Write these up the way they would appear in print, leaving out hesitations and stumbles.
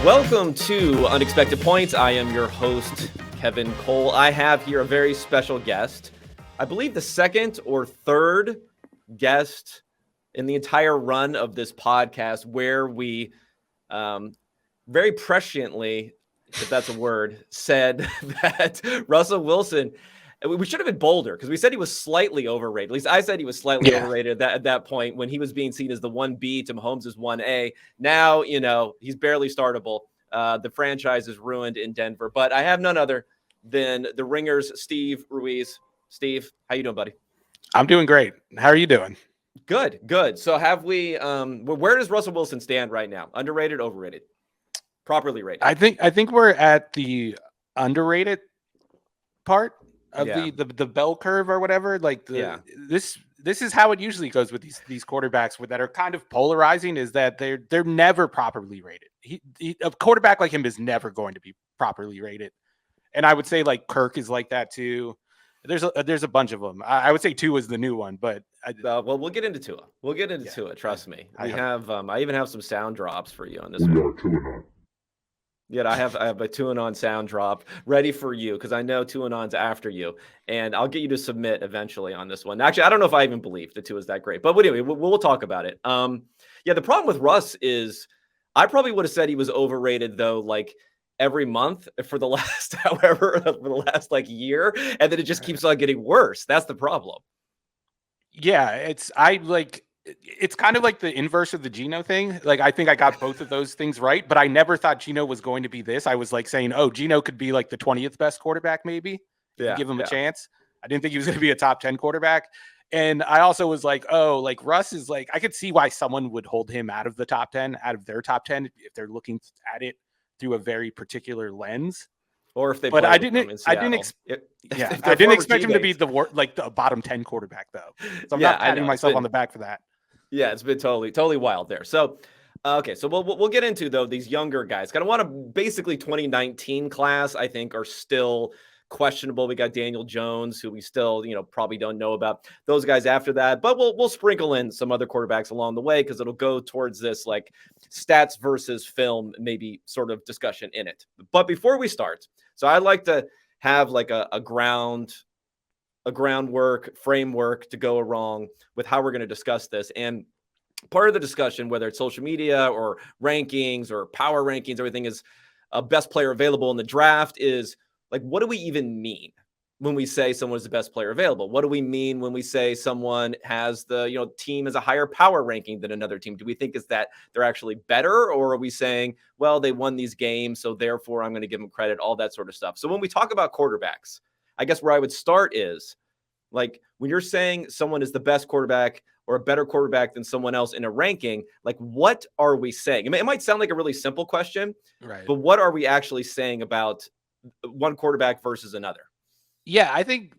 Welcome to Unexpected Points. I am your host, Kevin Cole. I have here a very special guest. I believe the second or third guest in the entire run of this podcast where we very presciently, if that's a word, said that Russell Wilson, we should have been bolder because we said he was slightly overrated. At least I said he was slightly overrated at that point when he was being seen as the 1B to Mahomes' 1A. Now, he's barely startable. The franchise is ruined in Denver. But I have none other than the Ringers, Steve Ruiz. Steve, how you doing, buddy? I'm doing great. How are you doing? Good. So have we where does Russell Wilson stand right now? Underrated, overrated? Properly rated? I think we're at the underrated part of the bell curve or whatever. Like this is how it usually goes with these quarterbacks that are kind of polarizing, is that they're never properly rated. A quarterback like him is never going to be properly rated. And I would say like Kirk is like that too. There's a bunch of them. I would say Tua is the new one, but well, we'll get into Tua. We'll get into Tua. Trust me. I even have some sound drops for you on this one. Yeah, I have a Tuanon sound drop ready for you because I know Tuanon's after you, and I'll get you to submit eventually on this one. Actually, I don't know if I even believe the Tua is that great, but anyway, we'll talk about it. The problem with Russ is I probably would have said he was overrated though, like every month for the last year, and then it just keeps on getting worse. That's the problem. Yeah, it's kind of like the inverse of the Geno thing. Like, I think I got both of those things right, but I never thought Geno was going to be this. I was like saying, oh, Geno could be like the 20th best quarterback, maybe. Give him a chance. I didn't think he was going to be a top 10 quarterback. And I also was like, oh, like Russ is like, I could see why someone would hold him out of the top 10, out of their top 10, if they're looking at it through a very particular lens. Or if they, but I didn't expect him to be the bottom 10 quarterback though. So I'm not patting myself on the back for that. Yeah, it's been totally wild there. So, okay, so we'll get into though these younger guys. Kind of want to basically 2019 class. I think are still questionable. We got Daniel Jones, who we still probably don't know about. Those guys after that, but we'll sprinkle in some other quarterbacks along the way because it'll go towards this like stats versus film maybe sort of discussion in it. But before we start, so I'd like to have like a groundwork framework to go along with how we're going to discuss this. And part of the discussion, whether it's social media or rankings or power rankings, everything is a best player available in the draft is like, what do we even mean when we say someone is the best player available? What do we mean when we say someone has the, team has a higher power ranking than another team? Do we think is that they're actually better, or are we saying, well, they won these games, so therefore I'm going to give them credit, all that sort of stuff. So when we talk about quarterbacks, I guess where I would start is like when you're saying someone is the best quarterback or a better quarterback than someone else in a ranking, like what are we saying? It might sound like a really simple question, right? But what are we actually saying about one quarterback versus another? Yeah, I think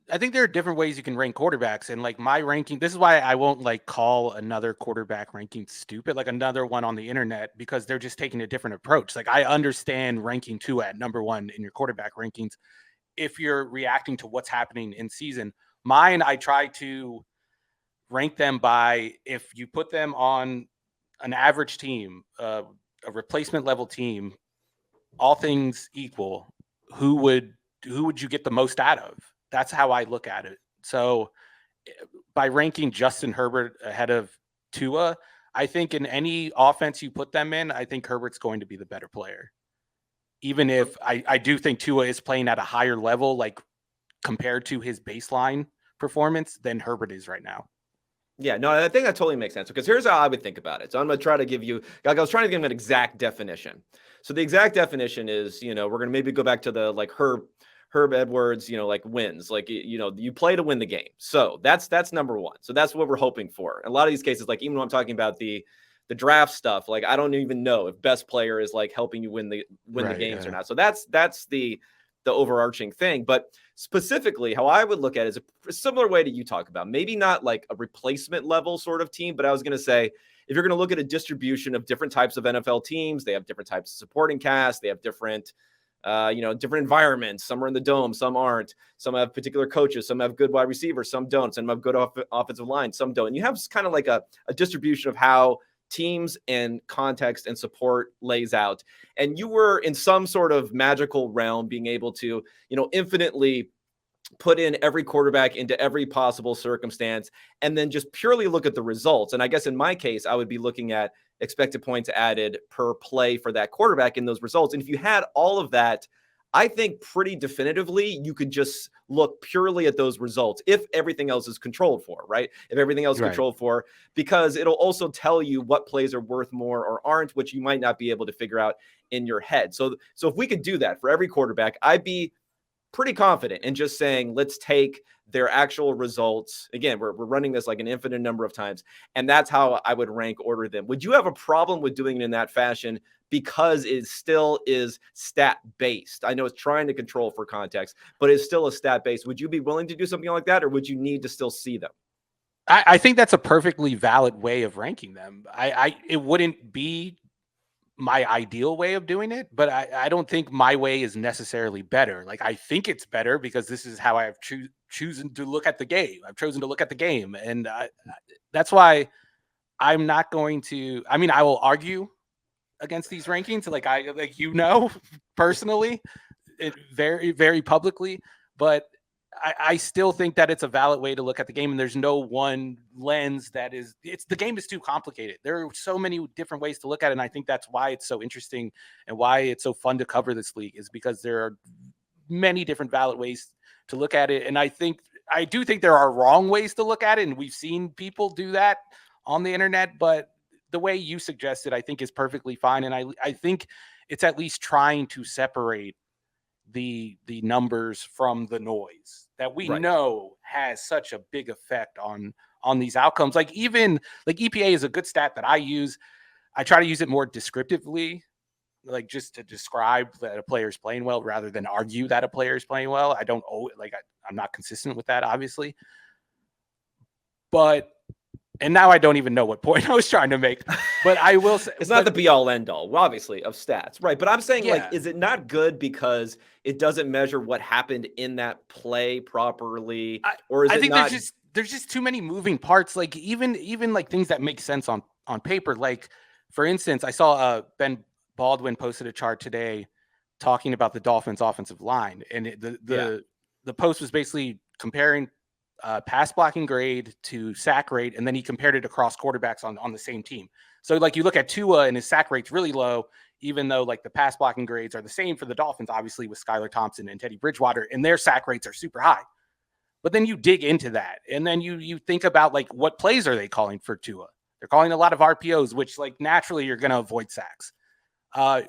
there are different ways you can rank quarterbacks, and like my ranking, this is why I won't like call another quarterback ranking stupid, like another one on the internet, because they're just taking a different approach. Like I understand ranking Tua at number one in your quarterback rankings if you're reacting to what's happening in season. Mine, I try to rank them by if you put them on an average team, a replacement level team, all things equal, who would you get the most out of? That's how I look at it. So by ranking Justin Herbert ahead of Tua, I think in any offense you put them in, I think Herbert's going to be the better player. Even if I do think Tua is playing at a higher level, like compared to his baseline performance, than Herbert is right now. Yeah, no, I think that totally makes sense, because here's how I would think about it. So I'm going to try to give you, like I was trying to give him an exact definition. So the exact definition is, we're going to maybe go back to the like Herb Edwards, like wins, like, you play to win the game. So that's number one. So that's what we're hoping for. In a lot of these cases, like even when I'm talking about the draft stuff, like I don't even know if best player is like helping you win the games or not. So that's the overarching thing. But specifically how I would look at it is a similar way to you talk about, maybe not like a replacement level sort of team, but I was going to say, if you're going to look at a distribution of different types of NFL teams, they have different types of supporting cast, they have different different environments. Some are in the dome, some aren't. Some have particular coaches, some have good wide receivers, some don't. Some have good offensive line, some don't. And you have kind of like a distribution of how teams and context and support lays out, and you were in some sort of magical realm being able to, infinitely put in every quarterback into every possible circumstance and then just purely look at the results. And I guess in my case, I would be looking at expected points added per play for that quarterback in those results. And if you had all of that, I think pretty definitively you could just look purely at those results if everything else is controlled for, right? If everything else is controlled for, because it'll also tell you what plays are worth more or aren't, which you might not be able to figure out in your head. So if we could do that for every quarterback, I'd be pretty confident in just saying, let's take their actual results. Again, we're running this like an infinite number of times, and that's how I would rank order them. Would you have a problem with doing it in that fashion because it still is stat based? I know it's trying to control for context, but it's still a stat based. Would you be willing to do something like that, or would you need to still see them? I think that's a perfectly valid way of ranking them. It wouldn't be my ideal way of doing it, but I don't think my way is necessarily better. Like, I think it's better because this is how I've chosen to look at the game. I've chosen to look at the game, and that's why I'm not going to. I mean, I will argue against these rankings, personally, very very publicly, but I still think that it's a valid way to look at the game, and there's no one lens that is. The game is too complicated. There are so many different ways to look at it, and I think that's why it's so interesting and why it's so fun to cover this league, is because there are many different valid ways to look at it. And I do think there are wrong ways to look at it, and we've seen people do that on the internet. But the way you suggested, I think, is perfectly fine, and I think it's at least trying to separate the numbers from the noise that we know has such a big effect on these outcomes. Like, even like EPA is a good stat that I use. I try to use it more descriptively, like just to describe that a player is playing well rather than argue that a player is playing well. I don't owe it. I'm not consistent with that, obviously. And now I don't even know what point I was trying to make, but I will say it's not the be all end all, obviously, of stats, right? But I'm saying, is it not good because it doesn't measure what happened in that play properly, or is it not? There's just too many moving parts. Like, even like things that make sense on paper. Like, for instance, I saw Ben Baldwin posted a chart today talking about the Dolphins' offensive line, and the post was basically comparing pass blocking grade to sack rate, and then he compared it across quarterbacks on the same team. So, like, you look at Tua and his sack rate's really low, even though like the pass blocking grades are the same for the Dolphins, obviously, with Skylar Thompson and Teddy Bridgewater, and their sack rates are super high. But then you dig into that, and then you think about, like, what plays are they calling for Tua? They're calling a lot of RPOs, which, like, naturally you're going to avoid sacks.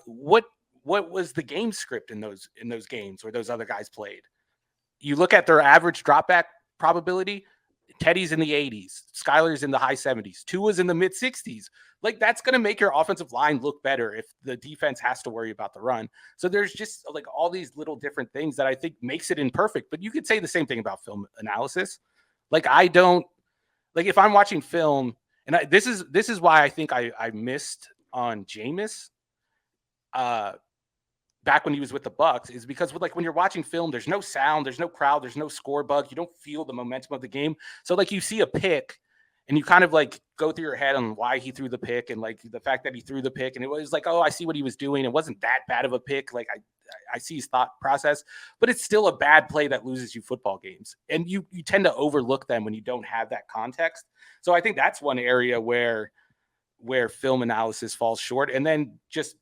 What was the game script in those games where those other guys played? You look at their average dropback probability. Teddy's in the 80s, Skylar's in the high 70s, Tua's in the mid 60s. Like, that's going to make your offensive line look better if the defense has to worry about the run. So there's just like all these little different things that I think makes it imperfect. But you could say the same thing about film analysis. Like, I don't, like, if I'm watching film, and this is why I think I missed on Jameis back when he was with the Bucks, is because when you're watching film, there's no sound, there's no crowd, there's no score bug. You don't feel the momentum of the game. So, like, you see a pick and you kind of like go through your head on why he threw the pick and like the fact that he threw the pick. And it was like, oh, I see what he was doing. It wasn't that bad of a pick. Like, I see his thought process, but it's still a bad play that loses you football games. And you tend to overlook them when you don't have that context. So I think that's one area where film analysis falls short. And then just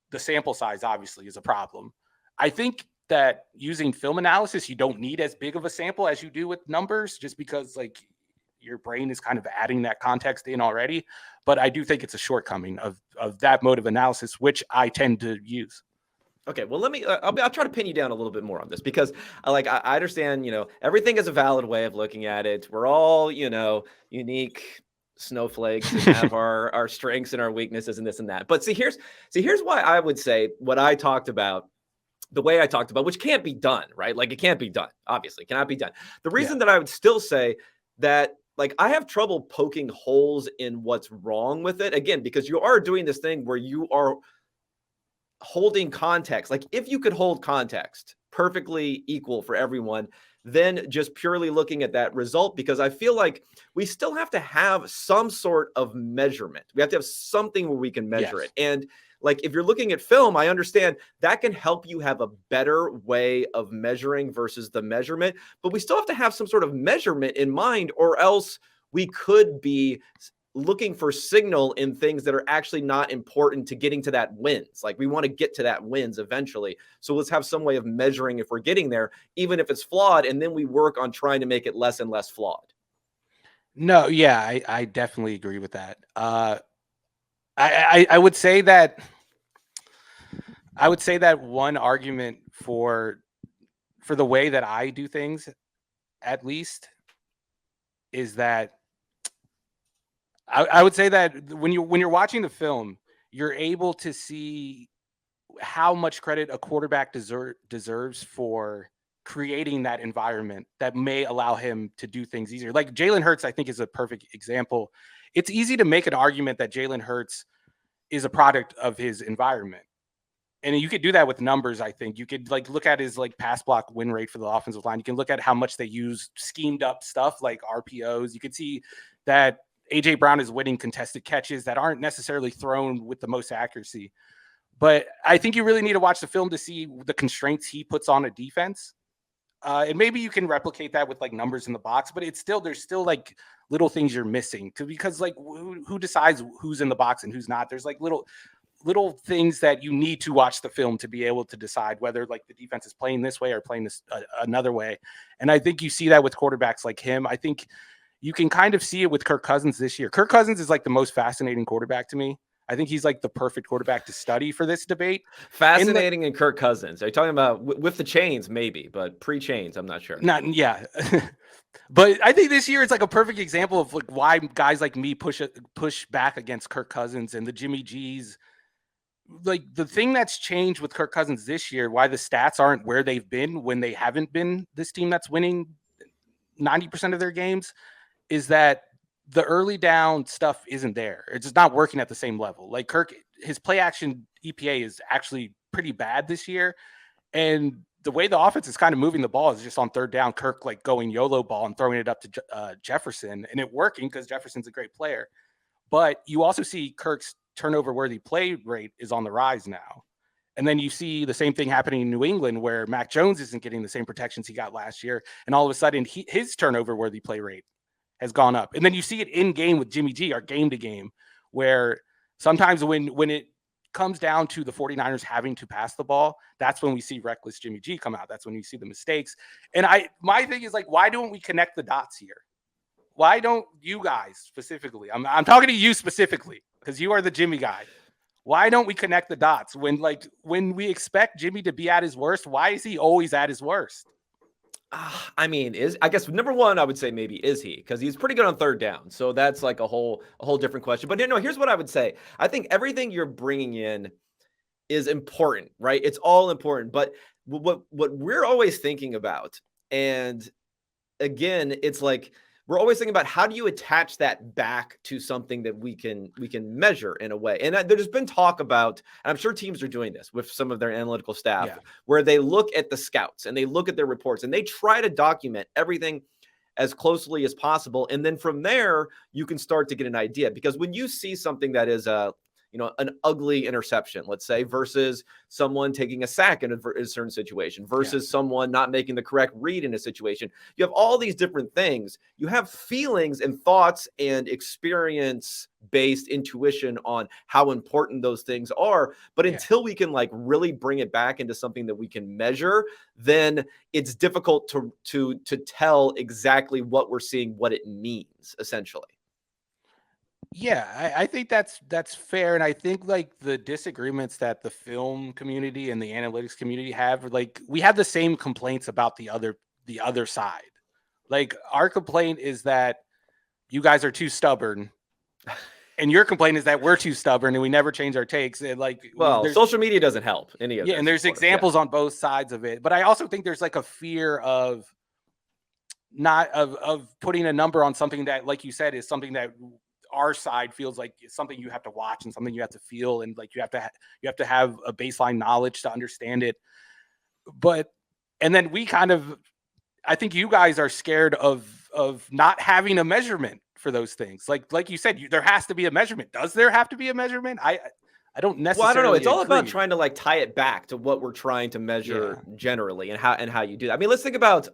the sample size obviously is a problem. I think that using film analysis, you don't need as big of a sample as you do with numbers, just because like your brain is kind of adding that context in already. But I do think it's a shortcoming of that mode of analysis, which I tend to use. Okay, well, let me. I'll try to pin you down a little bit more on this, because I understand. Everything is a valid way of looking at it. We're all unique snowflakes and have our strengths and our weaknesses and this and that. But see, here's why I would say what I talked about, the way I talked about, which can't be done, right? Like, it can't be done. Obviously, cannot be done. The reason that I would still say that, like, I have trouble poking holes in what's wrong with it, again, because you are doing this thing where you are holding context. Like, if you could hold context perfectly equal for everyone, than just purely looking at that result, because I feel like we still have to have some sort of measurement. We have to have something where we can measure it. And like, if you're looking at film, I understand that can help you have a better way of measuring versus the measurement, but we still have to have some sort of measurement in mind, or else we could be looking for signal in things that are actually not important to getting to that wins. Like, we want to get to that wins eventually. So let's have some way of measuring if we're getting there, even if it's flawed. And then we work on trying to make it less and less flawed. No, yeah, I definitely agree with that. I would say that one argument for the way that I do things, at least, is that I would say that when you're watching the film, you're able to see how much credit a quarterback deserves for creating that environment that may allow him to do things easier. Like Jalen Hurts, I think, is a perfect example. It's easy to make an argument that Jalen Hurts is a product of his environment. And you could do that with numbers. I think you could like look at his like pass block win rate for the offensive line. You can look at how much they use schemed up stuff like RPOs. You could see that AJ Brown is winning contested catches that aren't necessarily thrown with the most accuracy. But I think you really need to watch the film to see the constraints he puts on a defense. And maybe you can replicate that with like numbers in the box, but there's still like little things you're missing because like who decides who's in the box and who's not? There's like little things that you need to watch the film to be able to decide whether like the defense is playing this way or playing this another way. And I think you see that with quarterbacks like him. I think you can kind of see it with Kirk Cousins this year. Kirk Cousins is like the most fascinating quarterback to me. I think he's like the perfect quarterback to study for this debate. Fascinating in Kirk Cousins. Are you talking about with the chains, maybe, but pre-chains? I'm not sure. Yeah. But I think this year it's like a perfect example of like why guys like me push back against Kirk Cousins and the Jimmy G's. Like the thing that's changed with Kirk Cousins this year, why the stats aren't where they've been when they haven't been this team that's winning 90% of their games, is that the early down stuff isn't there. It's just not working at the same level. Like Kirk, his play action EPA is actually pretty bad this year. And the way the offense is kind of moving the ball is just on third down, Kirk like going YOLO ball and throwing it up to Jefferson, and it working because Jefferson's a great player. But you also see Kirk's turnover worthy play rate is on the rise now. And then you see the same thing happening in New England where Mac Jones isn't getting the same protections he got last year. And all of a sudden his turnover worthy play rate has gone up. And then you see it in game with Jimmy G, our game to game, where sometimes when it comes down to the 49ers having to pass the ball, that's when we see reckless Jimmy G come out. That's when you see the mistakes. And my thing is like, why don't we connect the dots here? Why don't you guys specifically? I'm talking to you specifically because you are the Jimmy guy. Why don't we connect the dots when we expect Jimmy to be at his worst? Why is he always at his worst? I mean, I guess number one, I would say maybe is he, because he's pretty good on third down. So that's like a whole different question. But no, here's what I would say. I think everything you're bringing in is important, right? It's all important. But what we're always thinking about, and again, it's like we're always thinking about how do you attach that back to something that we can measure in a way. And there's been talk about, and I'm sure teams are doing this with some of their analytical staff, where they look at the scouts and they look at their reports and they try to document everything as closely as possible. And then from there, you can start to get an idea. Because when you see something that is an ugly interception, let's say, versus someone taking a sack in a certain situation, versus someone not making the correct read in a situation. You have all these different things. You have feelings and thoughts and experience-based intuition on how important those things are. But until we can like really bring it back into something that we can measure, then it's difficult to tell exactly what we're seeing, what it means, essentially. Yeah, I think that's fair. And I think like the disagreements that the film community and the analytics community have, like we have the same complaints about the other side. Like our complaint is that you guys are too stubborn. And your complaint is that we're too stubborn and we never change our takes. And like, social media doesn't help any of this. And there's examples on both sides of it. But I also think there's like a fear of putting a number on something that, like you said, is something that our side feels like it's something you have to watch and something you have to feel, and like you have to have a baseline knowledge to understand it. And then we kind of, I think you guys are scared of not having a measurement for those things. Like you said, there has to be a measurement. Does there have to be a measurement? I don't necessarily. Well, I don't know. It's all agree. about trying to like tie it back to what we're trying to measure generally and how you do that. I mean, let's think about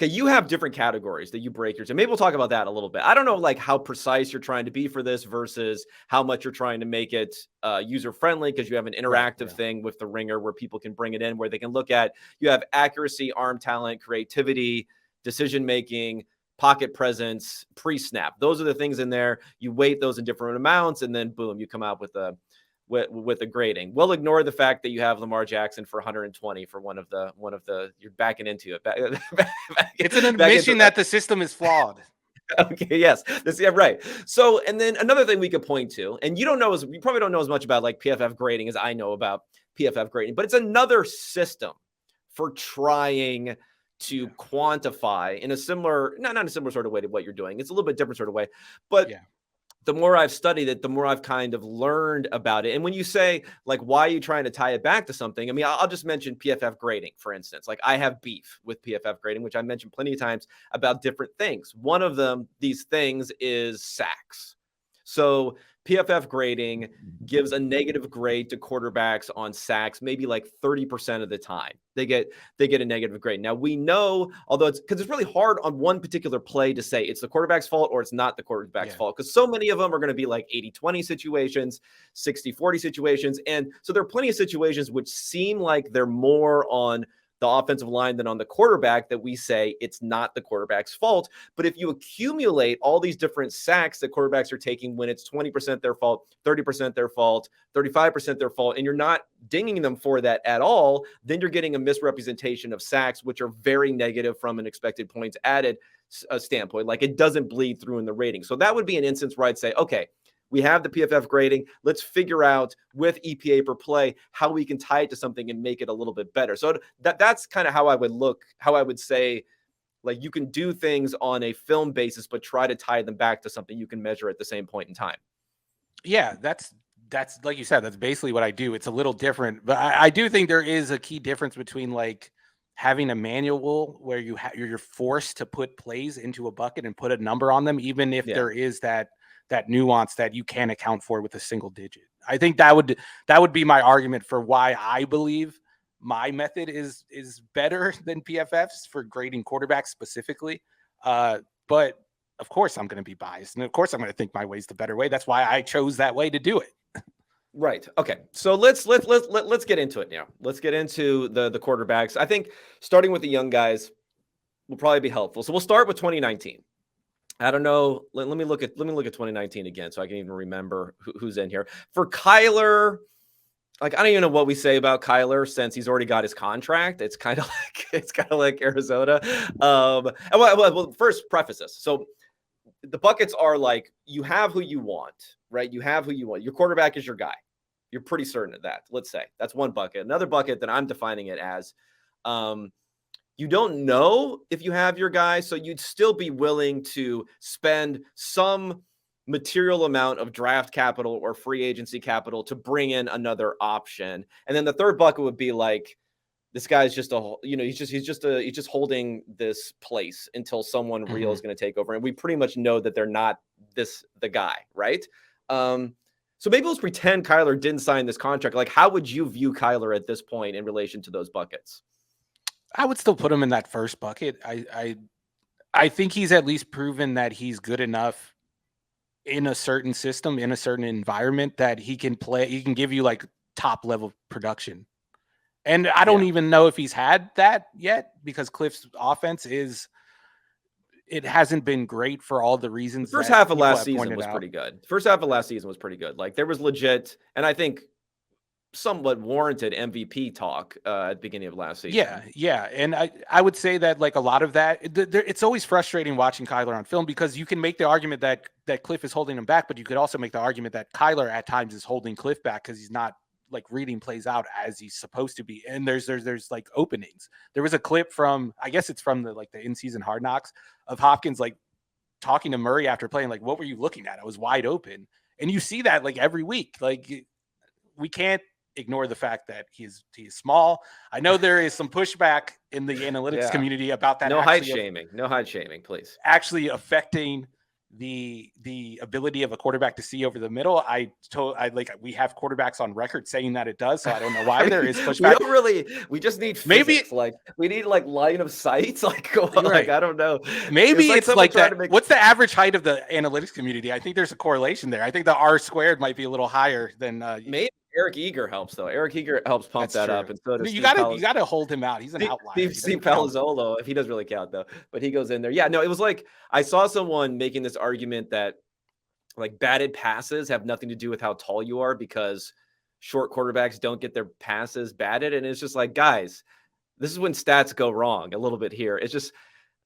okay, you have different categories that you break yours, and maybe we'll talk about that a little bit. I don't know like how precise you're trying to be for this versus how much you're trying to make it user friendly, because you have an interactive thing with the ringer where people can bring it in, where they can look at, you have accuracy, arm talent, creativity, decision making, pocket presence, pre-snap. Those are the things in there. You weight those in different amounts, and then boom, you come out with a grading. We'll ignore the fact that you have Lamar Jackson for 120 for one of the you're backing into it. It's an admission that the system is flawed. Okay, yes. Right. So, and then another thing we could point to, and you probably don't know as much about like PFF grading as I know about PFF grading, but it's another system for trying to quantify in a similar, not a similar sort of way to what you're doing. It's a little bit different sort of way, but the more I've studied it, the more I've kind of learned about it. And when you say like, why are you trying to tie it back to something? I mean, I'll just mention PFF grading, for instance. Like I have beef with PFF grading, which I mentioned plenty of times about different things. One of them, these things, is sacks. So PFF grading gives a negative grade to quarterbacks on sacks, maybe like 30% of the time. They get a negative grade. Now we know, although it's really hard on one particular play to say it's the quarterback's fault or it's not the quarterback's fault, because so many of them are going to be like 80-20 situations, 60-40 situations. And so there are plenty of situations which seem like they're more on the offensive line than on the quarterback that we say it's not the quarterback's fault. But if you accumulate all these different sacks that quarterbacks are taking when it's 20% their fault, 30% their fault, 35% their fault, and you're not dinging them for that at all, then you're getting a misrepresentation of sacks, which are very negative from an expected points added standpoint. Like it doesn't bleed through in the rating. So that would be an instance where I'd say, okay, we have the PFF grading. Let's figure out with EPA per play how we can tie it to something and make it a little bit better. So that's kind of how I would say, like, you can do things on a film basis, but try to tie them back to something you can measure at the same point in time. Yeah, that's like you said, that's basically what I do. It's a little different, but I do think there is a key difference between like having a manual where you're forced to put plays into a bucket and put a number on them, even if there is that nuance that you can't account for with a single digit. I think that would be my argument for why I believe my method is better than PFF's for grading quarterbacks specifically. But of course I'm going to be biased, and of course I'm going to think my way's the better way. That's why I chose that way to do it. Right. Okay. So let's get into it now. Let's get into the quarterbacks. I think starting with the young guys will probably be helpful. So we'll start with 2019. I don't know. Let me look at 2019 again, so I can even remember who's in here. For Kyler, like I don't even know what we say about Kyler since he's already got his contract. It's kind of like Arizona. Well, first preface this. So the buckets are like you have who you want, right? You have who you want. Your quarterback is your guy. You're pretty certain of that. Let's say that's one bucket. Another bucket that I'm defining it as. You don't know if you have your guy, so you'd still be willing to spend some material amount of draft capital or free agency capital to bring in another option. And then the third bucket would be like, this guy's just he's just holding this place until someone real is going to take over. And we pretty much know that they're not the guy, right? So maybe let's pretend Kyler didn't sign this contract. Like, how would you view Kyler at this point in relation to those buckets? I would still put him in that first bucket. I think he's at least proven that he's good enough in a certain system, in a certain environment, that he can give you like top level production. And I don't even know if he's had that yet, because Cliff's offense it hasn't been great for all the reasons. The first half of last season was pretty good. First half of last season was pretty good. Like there was legit, and I think somewhat warranted MVP talk at the beginning of last season. Yeah. And I would say that like a lot of that, it's always frustrating watching Kyler on film, because you can make the argument that Cliff is holding him back, but you could also make the argument that Kyler at times is holding Cliff back because he's not like reading plays out as he's supposed to be. And there's like openings. There was a clip from, I guess it's from the in-season Hard Knocks, of Hopkins like talking to Murray after playing, like, what were you looking at? I was wide open. And you see that like every week. Like we can't ignore the fact that he's small. I know there is some pushback in the analytics community about that. No height shaming. No height shaming, please. Actually affecting the ability of a quarterback to see over the middle. We have quarterbacks on record saying that it does, so I don't know why there is pushback. We just need physics. We need line of sight. Right. I don't know. Maybe it's like that. What's the average height of the analytics community? I think there's a correlation there. I think the R squared might be a little higher than maybe. Eric Eager helps though. Eric Eager helps pump that up, and so does you gotta hold him out. He's an outlier. Steve Palazzolo, if he doesn't really count though, but he goes in there. Yeah, no, it was like I saw someone making this argument that like batted passes have nothing to do with how tall you are because short quarterbacks don't get their passes batted, and it's just like, guys, this is when stats go wrong a little bit here. It's just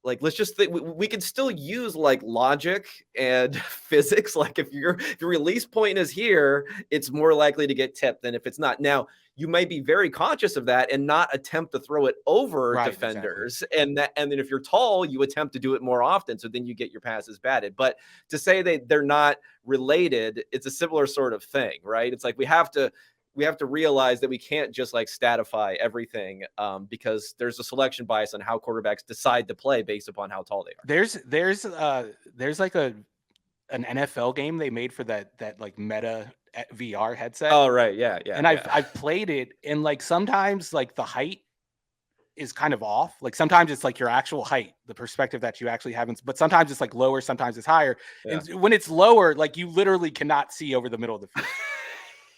like, let's just think we can still use like logic and physics. Like if your release point is here, it's more likely to get tipped than if it's not. Now, you might be very conscious of that and not attempt to throw it over defenders. Exactly. And then if you're tall, you attempt to do it more often. So then you get your passes batted. But to say that they're not related, it's a similar sort of thing, right? It's like we have to realize that we can't just like statify everything because there's a selection bias on how quarterbacks decide to play based upon how tall they are. There's like an NFL game they made for that like Meta VR headset. Oh, right. Yeah. And I've played it, and like sometimes like the height is kind of off. Like sometimes it's like your actual height, the perspective that you actually haven't, but sometimes it's like lower, sometimes it's higher. Yeah. And when it's lower, like you literally cannot see over the middle of the field.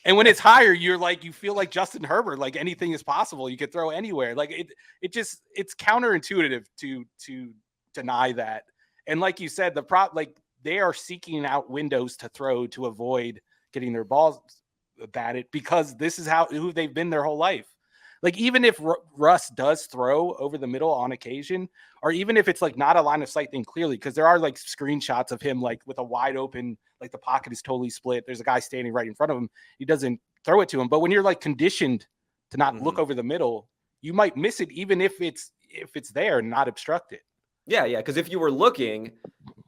And when it's higher, you're like, you feel like Justin Herbert, like anything is possible. You could throw anywhere. Like it's counterintuitive to deny that. And like you said, like they are seeking out windows to throw to avoid getting their balls batted because this is who they've been their whole life. Like even if Russ does throw over the middle on occasion, or even if it's like not a line of sight thing clearly, because there are like screenshots of him like with a wide open, like the pocket is totally split. There's a guy standing right in front of him. He doesn't throw it to him. But when you're like conditioned to not look over the middle, you might miss it even if it's there and not obstructed. Yeah. Because if you were looking,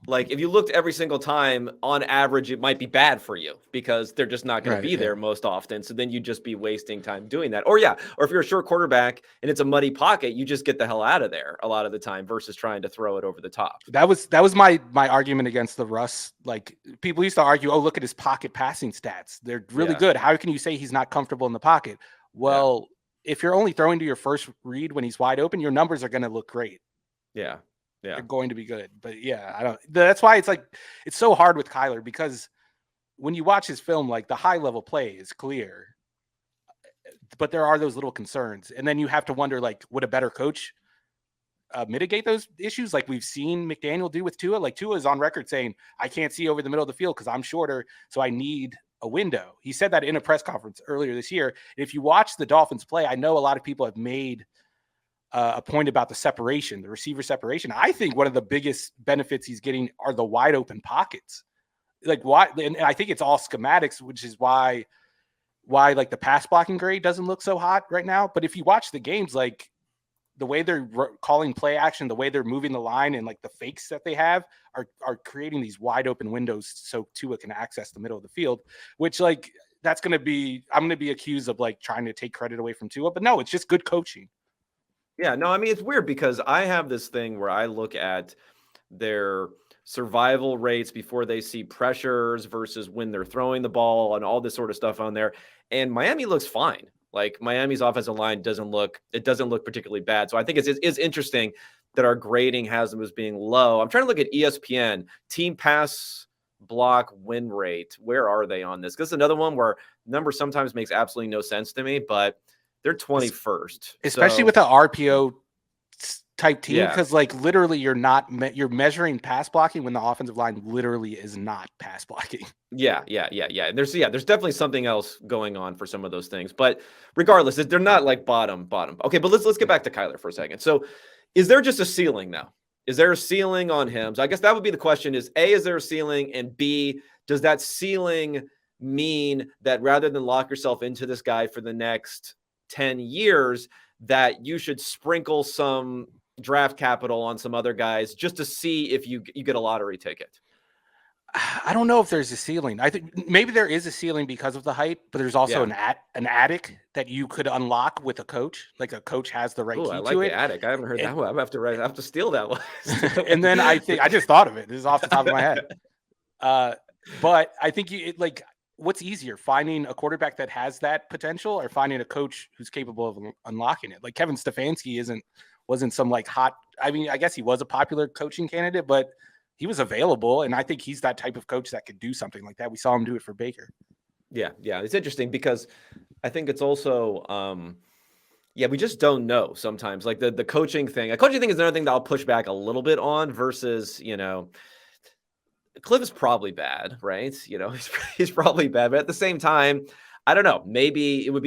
like if you looked every single time, on average, it might be bad for you because they're just not going to be there most often. So then you'd just be wasting time doing that. Or if you're a short quarterback and it's a muddy pocket, you just get the hell out of there a lot of the time versus trying to throw it over the top. That was my argument against the Russ. Like people used to argue, oh, look at his pocket passing stats. They're really good. How can you say he's not comfortable in the pocket? Well, if you're only throwing to your first read when he's wide open, your numbers are going to look great. Yeah. They're going to be good. But that's why it's so hard with Kyler, because when you watch his film, like the high level play is clear, but there are those little concerns. And then you have to wonder, like, would a better coach mitigate those issues? Like we've seen McDaniel do with Tua. Like Tua is on record saying, I can't see over the middle of the field because I'm shorter. So I need a window. He said that in a press conference earlier this year. If you watch the Dolphins play, I know a lot of people have made a point about the receiver separation. I think one of the biggest benefits he's getting are the wide open pockets. Like why? And I think it's all schematics, which is why like the pass blocking grade doesn't look so hot right now. But if you watch the games, like the way they're calling play action, the way they're moving the line, and like the fakes that they have are creating these wide open windows so Tua can access the middle of the field, which like I'm going to be accused of like trying to take credit away from Tua, but no, it's just good coaching. Yeah, no, I mean, it's weird because I have this thing where I look at their survival rates before they see pressures versus when they're throwing the ball and all this sort of stuff on there. And Miami looks fine. Like Miami's offensive line doesn't look particularly bad. So I think it's interesting that our grading has them as being low. I'm trying to look at ESPN team pass block win rate. Where are they on this? Because another one where number sometimes makes absolutely no sense to me, but they're 21st, especially with the RPO type team, because like literally you're measuring pass blocking when the offensive line literally is not pass blocking. Yeah. And there's definitely something else going on for some of those things, but regardless, they're not like bottom. Okay, but let's get back to Kyler for a second. So, is there just a ceiling now? Is there a ceiling on him? So I guess that would be the question: is A, is there a ceiling, and B, does that ceiling mean that rather than lock yourself into this guy for the next 10 years, that you should sprinkle some draft capital on some other guys just to see if you get a lottery ticket? I don't know if there's a ceiling. I think maybe there is a ceiling because of the height, but there's also Yeah. an attic that you could unlock with a coach. Like a coach has the right Oh, I key like to the it. attic. I haven't heard And, that one. I have to steal that one. Steal and then I think I it. just thought of it. This is off the top of my head. Uh, but I think like what's easier, finding a quarterback that has that potential or finding a coach who's capable of unlocking it? Like Kevin Stefanski wasn't some like hot. I mean, I guess he was a popular coaching candidate, but he was available, and I think he's that type of coach that could do something like that. We saw him do it for Baker. Yeah, yeah. It's interesting because I think it's also yeah, we just don't know sometimes. Like the coaching thing. A coaching thing is another thing that I'll push back a little bit on versus, Cliff is probably bad, right? He's probably bad, but at the same time, I don't know. Maybe it would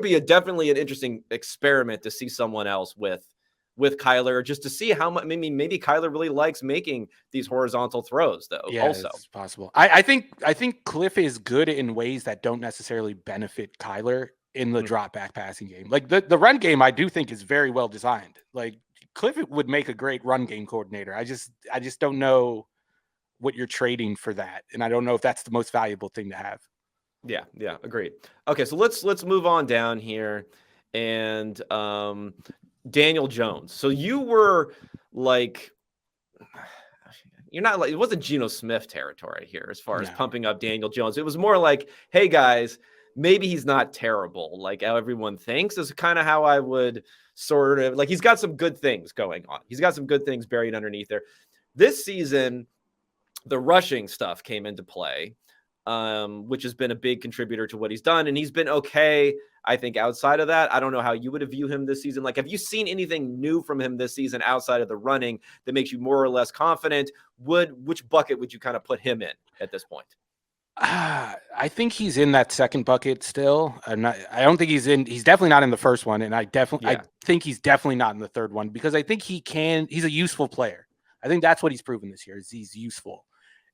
be definitely an interesting experiment to see someone else with Kyler, just to see how much. Maybe Kyler really likes making these horizontal throws, though. Yeah, Also, it's possible. I think Cliff is good in ways that don't necessarily benefit Kyler in the Mm, drop back passing game. Like the run game, I do think is very well designed. Like Cliff would make a great run game coordinator. I just don't know what you're trading for that, and I don't know if that's the most valuable thing to have. yeah, yeah, agreed. Okay, so let's move on down here, and Daniel Jones. So you were like you're not like it wasn't Geno Smith territory here as far as No. pumping up Daniel Jones. It was more like, hey guys, maybe he's not terrible like how everyone thinks. Is kind of how I would sort of like he's got some good things going on. He's got some good things buried underneath there. This season, the rushing stuff came into play, which has been a big contributor to what he's done. And he's been okay, I think, outside of that. I don't know how you would view him this season. Like, have you seen anything new from him this season outside of the running that makes you more or less confident? Which bucket would you kind of put him in at this point? I think he's in that second bucket still. I don't think he's in. He's definitely not in the first one, and I Yeah. think he's definitely not in the third one because I think he can. He's a useful player. I think that's what he's proven this year is he's useful,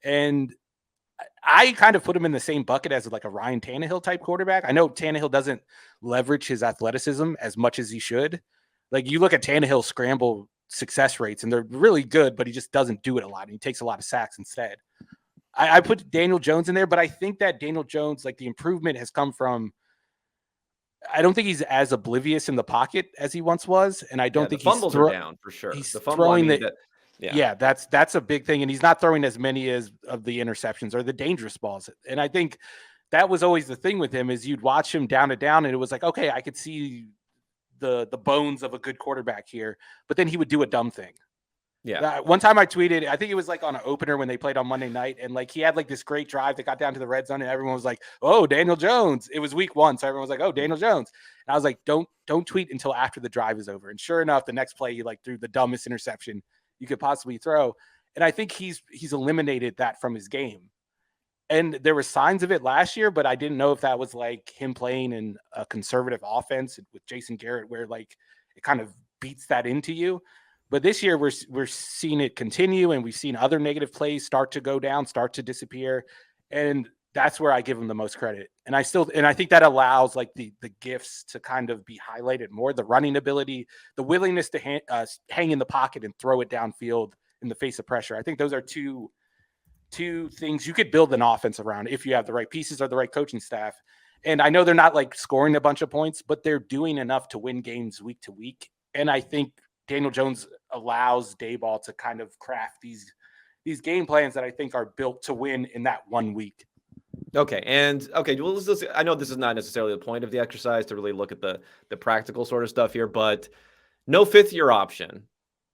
and I kind of put him in the same bucket as like a Ryan Tannehill type quarterback. I know Tannehill doesn't leverage his athleticism as much as he should. Like you look at Tannehill scramble success rates, and they're really good, but he just doesn't do it a lot. And he takes a lot of sacks instead. I put Daniel Jones in there, but I think that Daniel Jones, like the improvement has come from. I don't think he's as oblivious in the pocket as he once was, and I Yeah. don't The think fumbles are down for sure. he's The fumble, I throwing mean, the that, yeah. yeah, that's a big thing, and he's not throwing as many as of the interceptions or the dangerous balls. And I think that was always the thing with him is you'd watch him down to down, and it was like, okay, I could see the bones of a good quarterback here, but then he would do a dumb thing. Yeah. One time I tweeted, I think it was like on an opener when they played on Monday night, and like he had like this great drive that got down to the red zone, and everyone was like, "Oh, Daniel Jones!" It was week 1, so everyone was like, "Oh, Daniel Jones." And I was like, "Don't tweet until after the drive is over." And sure enough, the next play he like threw the dumbest interception you could possibly throw, and I think he's eliminated that from his game. And there were signs of it last year, but I didn't know if that was like him playing in a conservative offense with Jason Garrett, where like it kind of beats that into you. But this year we're seeing it continue, and we've seen other negative plays start to go down, start to disappear, and that's where I give him the most credit. And I think that allows like the gifts to kind of be highlighted more: the running ability, the willingness to hang in the pocket and throw it downfield in the face of pressure. I think those are two things you could build an offense around if you have the right pieces or the right coaching staff. And I know they're not like scoring a bunch of points, but they're doing enough to win games week to week. And I think Daniel Jones allows Dayball to kind of craft these game plans that I think are built to win in that 1 week. Okay. And okay, well, I know this is not necessarily the point of the exercise to really look at the practical sort of stuff here, but no fifth year option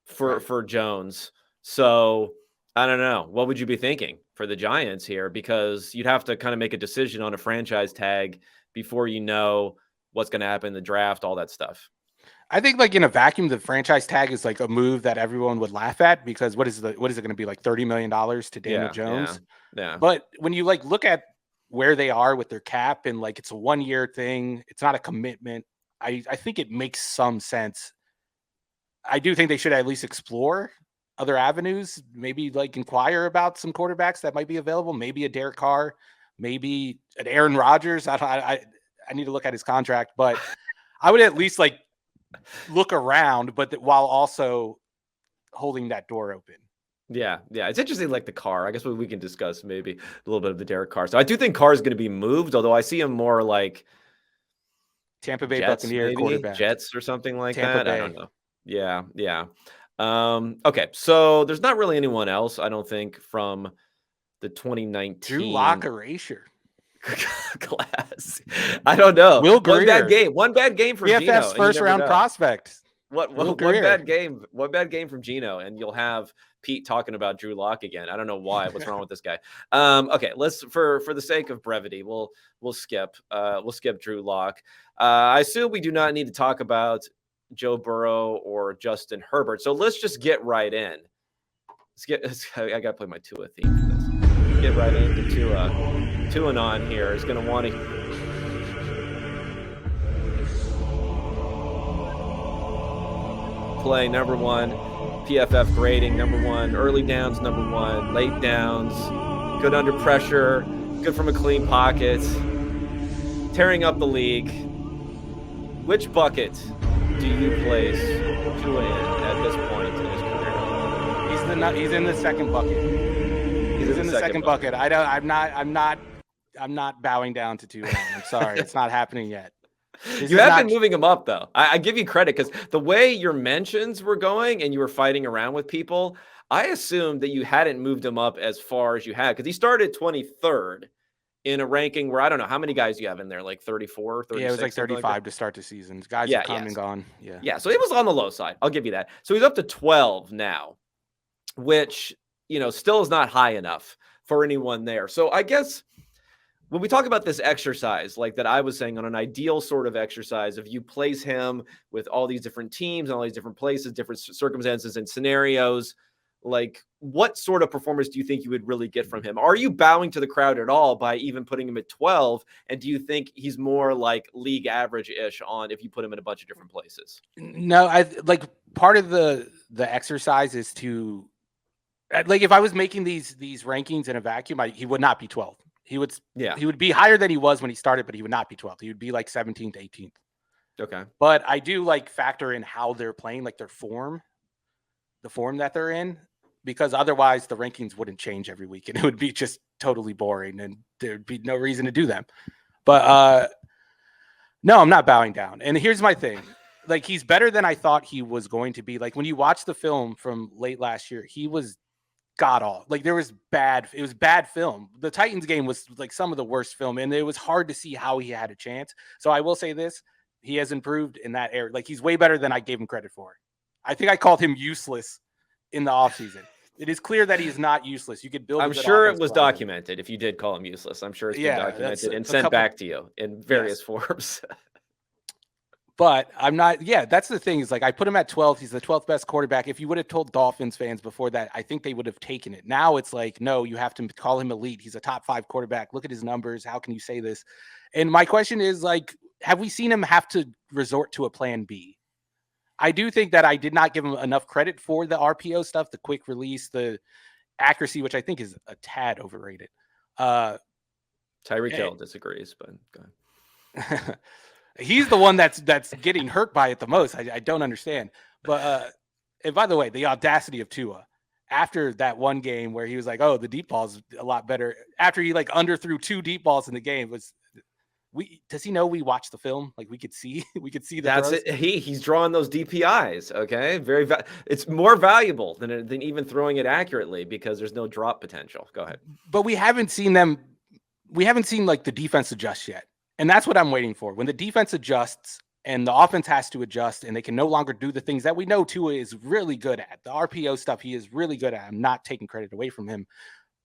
for Jones. So I don't know. What would you be thinking for the Giants here? Because you'd have to kind of make a decision on a franchise tag before you know what's going to happen in the draft, all that stuff. I think like in a vacuum, the franchise tag is like a move that everyone would laugh at because what is it going to be like $30 million to Daniel Yeah, yeah, Jones? yeah. But when you like look at where they are with their cap and like it's a 1 year thing, it's not a commitment. I think it makes some sense. I do think they should at least explore other avenues, maybe like inquire about some quarterbacks that might be available, maybe a Derek Carr, maybe an Aaron Rodgers. I need to look at his contract, but I would at least like look around, but while also holding that door open. Yeah. It's interesting, like the Carr. I guess we can discuss maybe a little bit of the Derek Carr. So I do think Carr is going to be moved, although I see him more like Tampa Bay Jets, Buccaneer maybe quarterback. Jets or something like Tampa that. I Bay. don't know. Yeah. Okay. So there's not really anyone else, I don't think, from the Drew 2019 Lock erasure. class. I don't know. Will One bad Greer. game. One bad game for Gino, PFF's and you first never round know. prospect. Will One Greer. bad game. One bad game from Gino, and you'll have Pete talking about Drew Lock again. I don't know why. What's wrong with this guy? Okay, let's for the sake of brevity, we'll skip Drew Lock. I assume we do not need to talk about Joe Burrow or Justin Herbert. So let's just get right in. I gotta play my Tua theme for this. Let's get right into Tua. Tua on here is gonna want to. Play number one, PFF grading number one, early downs number one, late downs, good under pressure, good from a clean pocket, tearing up the league. Which bucket do you place Tua in at this point in his career? He's in the second bucket. He's in the second bucket. I'm not bowing down to Tua. I'm sorry, it's not happening yet. You have been moving him up, though. I give you credit because the way your mentions were going and you were fighting around with people, I assumed that you hadn't moved him up as far as you had because he started 23rd in a ranking where I don't know how many guys you have in there, like 34, 36. Yeah, it was like 35 to start the season. Guys have come and gone. Yeah, so it was on the low side. I'll give you that. So he's up to 12 now, which, still is not high enough for anyone there. So I guess when we talk about this exercise, like that I was saying, on an ideal sort of exercise, if you place him with all these different teams and all these different places, different circumstances and scenarios, like what sort of performance do you think you would really get from him? Are you bowing to the crowd at all by even putting him at 12? And do you think he's more like league average-ish on if you put him in a bunch of different places? No, I like part of the exercise is to, like, if I was making these rankings in a vacuum, he would not be 12. He would be higher than he was when he started, but he would not be 12th. He would be like 17th, 18th. Okay. But I do like factor in how they're playing, like their form, the form that they're in, because otherwise the rankings wouldn't change every week and it would be just totally boring and there'd be no reason to do them. But no, I'm not bowing down. And here's my thing. Like, he's better than I thought he was going to be. Like, when you watch the film from late last year, he was god awful. Like, it was bad film. The Titans game was like some of the worst film, and it was hard to see how he had a chance. So I will say this, he has improved in that area. Like, he's way better than I gave him credit for. I think I called him useless in the offseason. It is clear that he is not useless. You could build. I'm sure it was documented. If you did call him useless, I'm sure it's been documented and sent back to you in various forms. But I'm not. Yeah, that's the thing. Is like, I put him at 12th. He's the 12th best quarterback. If you would have told Dolphins fans before that, I think they would have taken it. Now it's like, no, you have to call him elite. He's a top 5 quarterback. Look at his numbers. How can you say this? And my question is, like, have we seen him have to resort to a plan B? I do think that I did not give him enough credit for the RPO stuff, the quick release, the accuracy, which I think is a tad overrated. Tyreek Hill disagrees, but go ahead. He's the one that's getting hurt by it the most. I don't understand. But and by the way, the audacity of Tua after that one game where he was like, "Oh, the deep ball's a lot better." After he like underthrew 2 deep balls in the game, does he know we watched the film? Like, we could see the that's throws? it. He's drawing those DPIs. Okay, it's more valuable than even throwing it accurately because there's no drop potential. Go ahead. But we haven't seen like the defense adjust yet. And that's what I'm waiting for. When the defense adjusts and the offense has to adjust and they can no longer do the things that we know Tua is really good at. The RPO stuff he is really good at. I'm not taking credit away from him.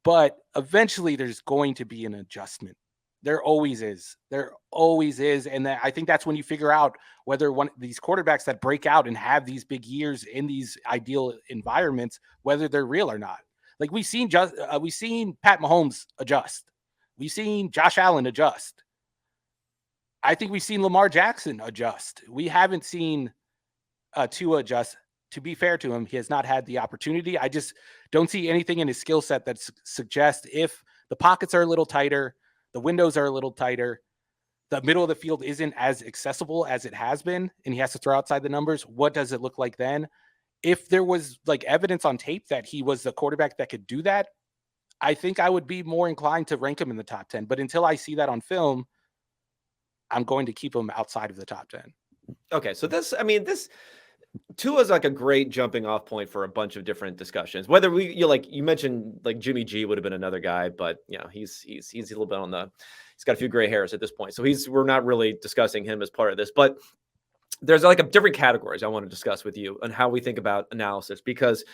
But eventually there's going to be an adjustment. There always is. And I think that's when you figure out whether one of these quarterbacks that break out and have these big years in these ideal environments, whether they're real or not. Like, we've seen Pat Mahomes adjust. We've seen Josh Allen adjust. I think we've seen Lamar Jackson adjust. We haven't seen Tua adjust. To be fair to him, he has not had the opportunity. I just don't see anything in his skill set that suggests if the pockets are a little tighter, the windows are a little tighter, the middle of the field isn't as accessible as it has been, and he has to throw outside the numbers, what does it look like then? if there was like evidence on tape that he was the quarterback that could do that, I think I would be more inclined to rank him in the top 10. But until I see that on film, I'm going to keep him outside of the top 10. Okay, so this Tua is like a great jumping off point for a bunch of different discussions. Whether you mentioned like Jimmy G would have been another guy, but he's a little bit he's got a few gray hairs at this point, so we're not really discussing him as part of this. But there's like a different categories I want to discuss with you on how we think about analysis, because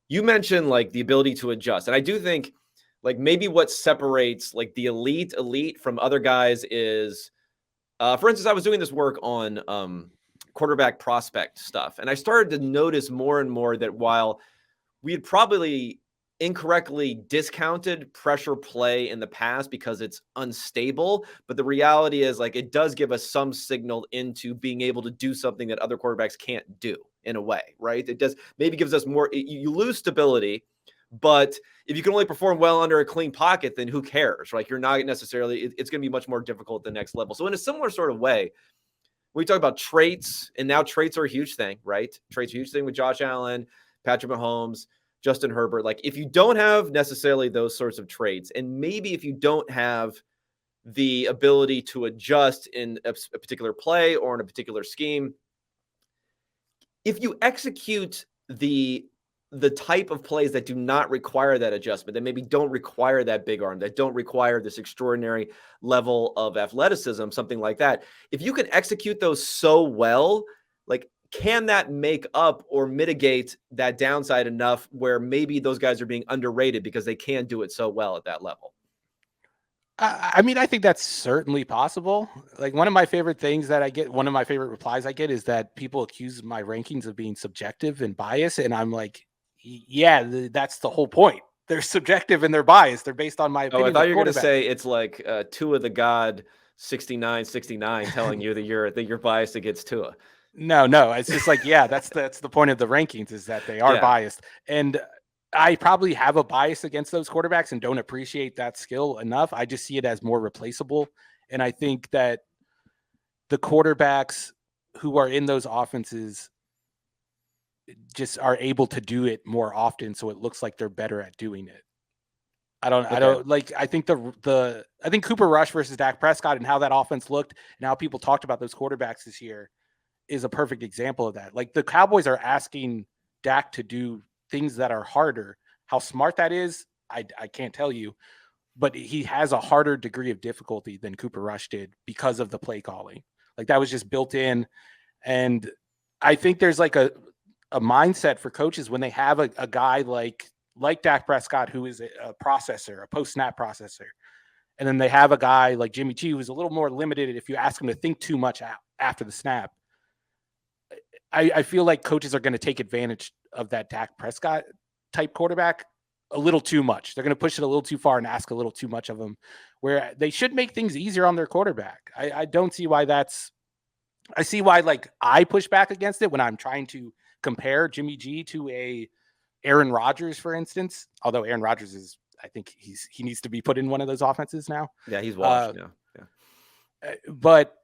you mentioned like the ability to adjust, and I do think like maybe what separates like the elite from other guys is, for instance, I was doing this work on quarterback prospect stuff, and I started to notice more and more that while we had probably incorrectly discounted pressure play in the past because it's unstable, but the reality is like it does give us some signal into being able to do something that other quarterbacks can't do in a way, right? It does maybe gives us more. You lose stability, but if you can only perform well under a clean pocket, then who cares, right? You're not necessarily, it's going to be much more difficult at the next level. So in a similar sort of way, we talk about traits, and now traits are a huge thing, right? Traits are a huge thing with Josh Allen, Patrick Mahomes, Justin Herbert. Like if you don't have necessarily those sorts of traits, and maybe if you don't have the ability to adjust in a particular play or in a particular scheme, if you execute the type of plays that do not require that adjustment, that maybe don't require that big arm, that don't require this extraordinary level of athleticism, something like that, if you can execute those so well, like can that make up or mitigate that downside enough where maybe those guys are being underrated because they can do it so well at that level? I mean, I think that's certainly possible. Like one of my favorite things that I get, one of my favorite replies I get is that people accuse my rankings of being subjective and biased. And I'm like, yeah, that's the whole point. They're subjective and they're biased. They're based on my Oh, I opinion. thought you were going to say it's like Tua the God 69 telling you that you're biased against Tua. No, it's just like, yeah, that's the point of the rankings, is that they are biased. And I probably have a bias against those quarterbacks and don't appreciate that skill enough. I just see it as more replaceable. And I think that the quarterbacks who are in those offenses just are able to do it more often. So it looks like they're better at doing it. I think I think Cooper Rush versus Dak Prescott and how that offense looked and how people talked about those quarterbacks this year is a perfect example of that. Like the Cowboys are asking Dak to do things that are harder. How smart that is, I can't tell you, but he has a harder degree of difficulty than Cooper Rush did because of the play calling. Like that was just built in. And I think there's like a mindset for coaches when they have a guy like Dak Prescott, who is a processor, a post-snap processor. And then they have a guy like Jimmy G, who's a little more limited if you ask him to think too much after the snap. I feel like coaches are going to take advantage of that Dak Prescott type quarterback a little too much. They're going to push it a little too far and ask a little too much of them, where they should make things easier on their quarterback. I don't see why I see why like I push back against it when I'm trying to compare Jimmy G to a Aaron Rodgers, for instance, although Aaron Rodgers is, I think he needs to be put in one of those offenses now. Yeah, he's washed now. Yeah. But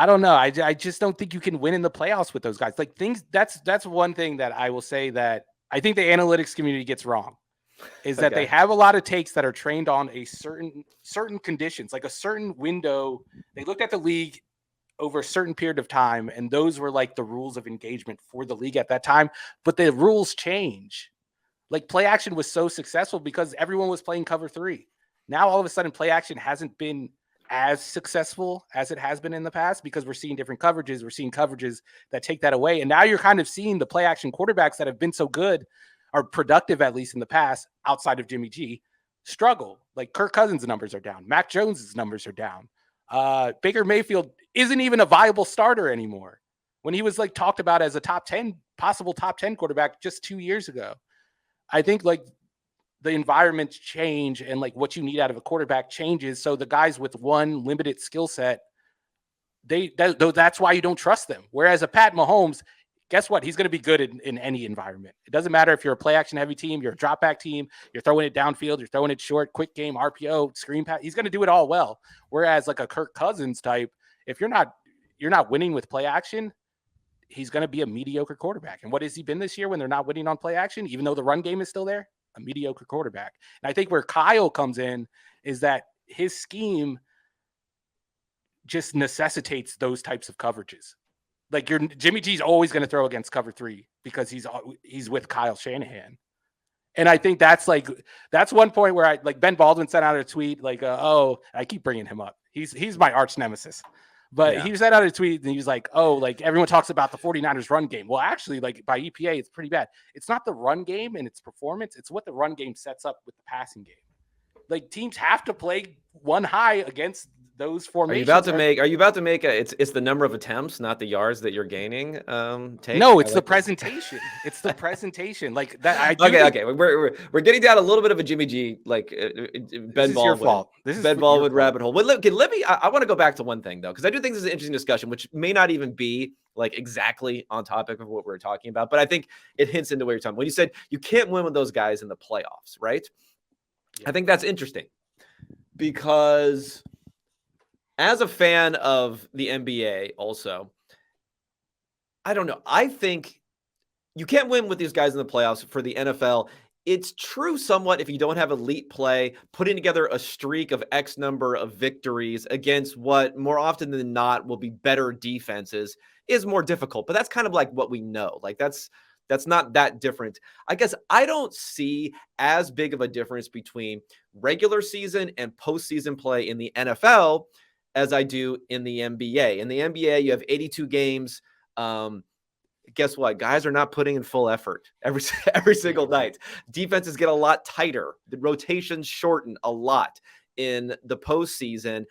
I don't know. I just don't think you can win in the playoffs with those guys. Like that's one thing that I will say that I think the analytics community gets wrong is that they have a lot of takes that are trained on a certain conditions, like a certain window. They looked at the league over a certain period of time, and those were like the rules of engagement for the league at that time. But the rules change. Like play action was so successful because everyone was playing cover 3. Now all of a sudden play action hasn't been as successful as it has been in the past because we're seeing different coverages. We're seeing coverages that take that away. And now you're kind of seeing the play action quarterbacks that have been so good, are productive, at least in the past, outside of Jimmy G, struggle. Like Kirk Cousins' numbers are down. Mac Jones's numbers are down. Baker Mayfield isn't even a viable starter anymore when he was like talked about as a possible top 10 quarterback just 2 years ago. I think like the environments change and like what you need out of a quarterback changes. So the guys with one limited skill set, that's why you don't trust them. Whereas a Pat Mahomes, guess what? He's going to be good in any environment. It doesn't matter if you're a play action heavy team, you're a drop back team, you're throwing it downfield, you're throwing it short, quick game, RPO, screen pass. He's going to do it all well. Whereas like a Kirk Cousins type, if you're not winning with play action, he's going to be a mediocre quarterback. And what has he been this year when they're not winning on play action, even though the run game is still there? A mediocre quarterback. And I think where Kyle comes in is that his scheme just necessitates those types of coverages. Like Jimmy G's always going to throw against cover 3 because he's with Kyle Shanahan. And I think that's one point where Ben Baldwin sent out a tweet like, oh, I keep bringing him up. He's my arch nemesis. But he sent out a tweet and he was like, oh, like everyone talks about the 49ers run game. Well, actually, like by EPA, it's pretty bad. It's not the run game and its performance. It's what the run game sets up with the passing game. Like teams have to play one high against those formations. Are you about to make it's the number of attempts, not the yards that you're gaining? Take? No, it's the presentation. It's the presentation. Like that. Okay. We're getting down a little bit of a Jimmy G Ben Baldwin rabbit hole. But let me. I want to go back to one thing though, because I do think this is an interesting discussion, which may not even be like exactly on topic of what we're talking about, but I think it hints into what you're talking about. When you said you can't win with those guys in the playoffs, right? Yeah. I think that's interesting because as a fan of the NBA also, I don't know. I think you can't win with these guys in the playoffs for the NFL. It's true somewhat if you don't have elite play, putting together a streak of X number of victories against what more often than not will be better defenses is more difficult. But that's kind of like what we know. Like that's not that different. I guess I don't see as big of a difference between regular season and postseason play in the NFL as I do in the NBA. In the NBA, you have 82 games. Guess what? Guys are not putting in full effort every single night. Defenses get a lot tighter. The rotations shorten a lot in the postseason.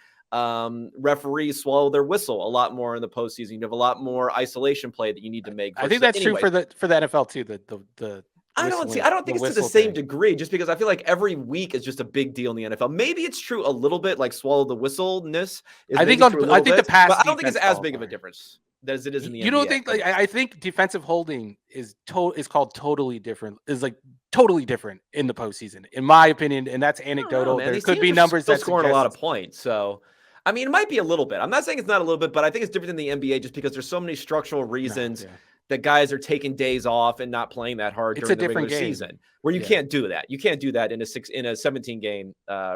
Referees swallow their whistle a lot more in the postseason. You have a lot more isolation play that you need to make. I think that's true for the NFL too. The I don't think it's to the same degree, just because I feel like every week is just a big deal in the NFL. Maybe it's true a little bit, like swallow the whistleness. I think the past, but I don't think it's as big of a difference as it is in the NBA. You don't think? I think defensive holding is called totally different. Is like totally different in the postseason, in my opinion, and that's anecdotal. There could be numbers still scoring a lot of points, so. I mean, it might be a little bit. I'm not saying it's not a little bit, but I think it's different than the NBA just because there's so many structural reasons that guys are taking days off and not playing that hard during the regular season, where you can't do that. You can't do that in a 17-game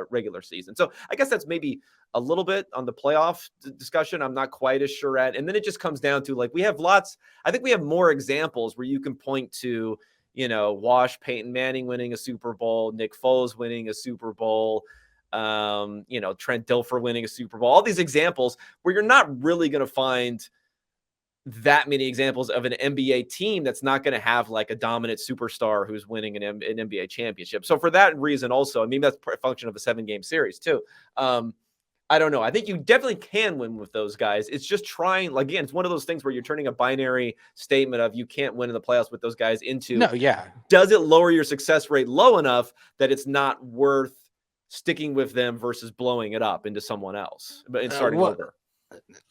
regular season. So I guess that's maybe a little bit on the playoff discussion. I'm not quite as sure at. And then it just comes down to like, I think we have more examples where you can point to, Peyton Manning winning a Super Bowl, Nick Foles winning a Super Bowl, Trent Dilfer winning a Super Bowl, all these examples where you're not really going to find that many examples of an NBA team that's not going to have like a dominant superstar who's winning an NBA championship. So for that reason also, I mean, that's a function of a 7-game series too. I don't know. I think you definitely can win with those guys. It's just trying, again, it's one of those things where you're turning a binary statement of you can't win in the playoffs with those guys into, does it lower your success rate low enough that it's not worth sticking with them versus blowing it up into someone else and starting over?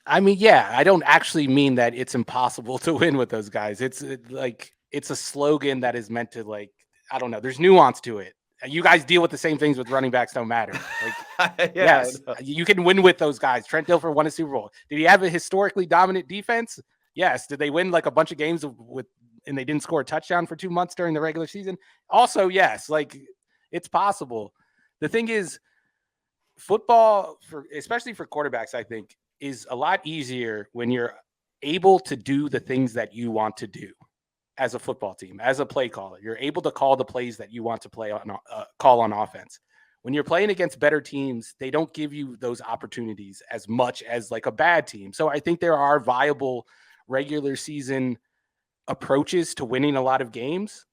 I mean, I don't actually mean that it's impossible to win with those guys. It's a slogan that is meant to I don't know. There's nuance to it. You guys deal with the same things with running backs don't matter. Yes, you can win with those guys. Trent Dilfer won a Super Bowl. Did he have a historically dominant defense? Yes. Did they win like a bunch of games and they didn't score a touchdown for 2 months during the regular season? Also, yes. It's possible. The thing is, football, especially for quarterbacks, I think, is a lot easier when you're able to do the things that you want to do as a football team, as a play caller. You're able to call the plays that you want to call on offense. When you're playing against better teams, they don't give you those opportunities as much as like a bad team. So I think there are viable regular season approaches to winning a lot of games,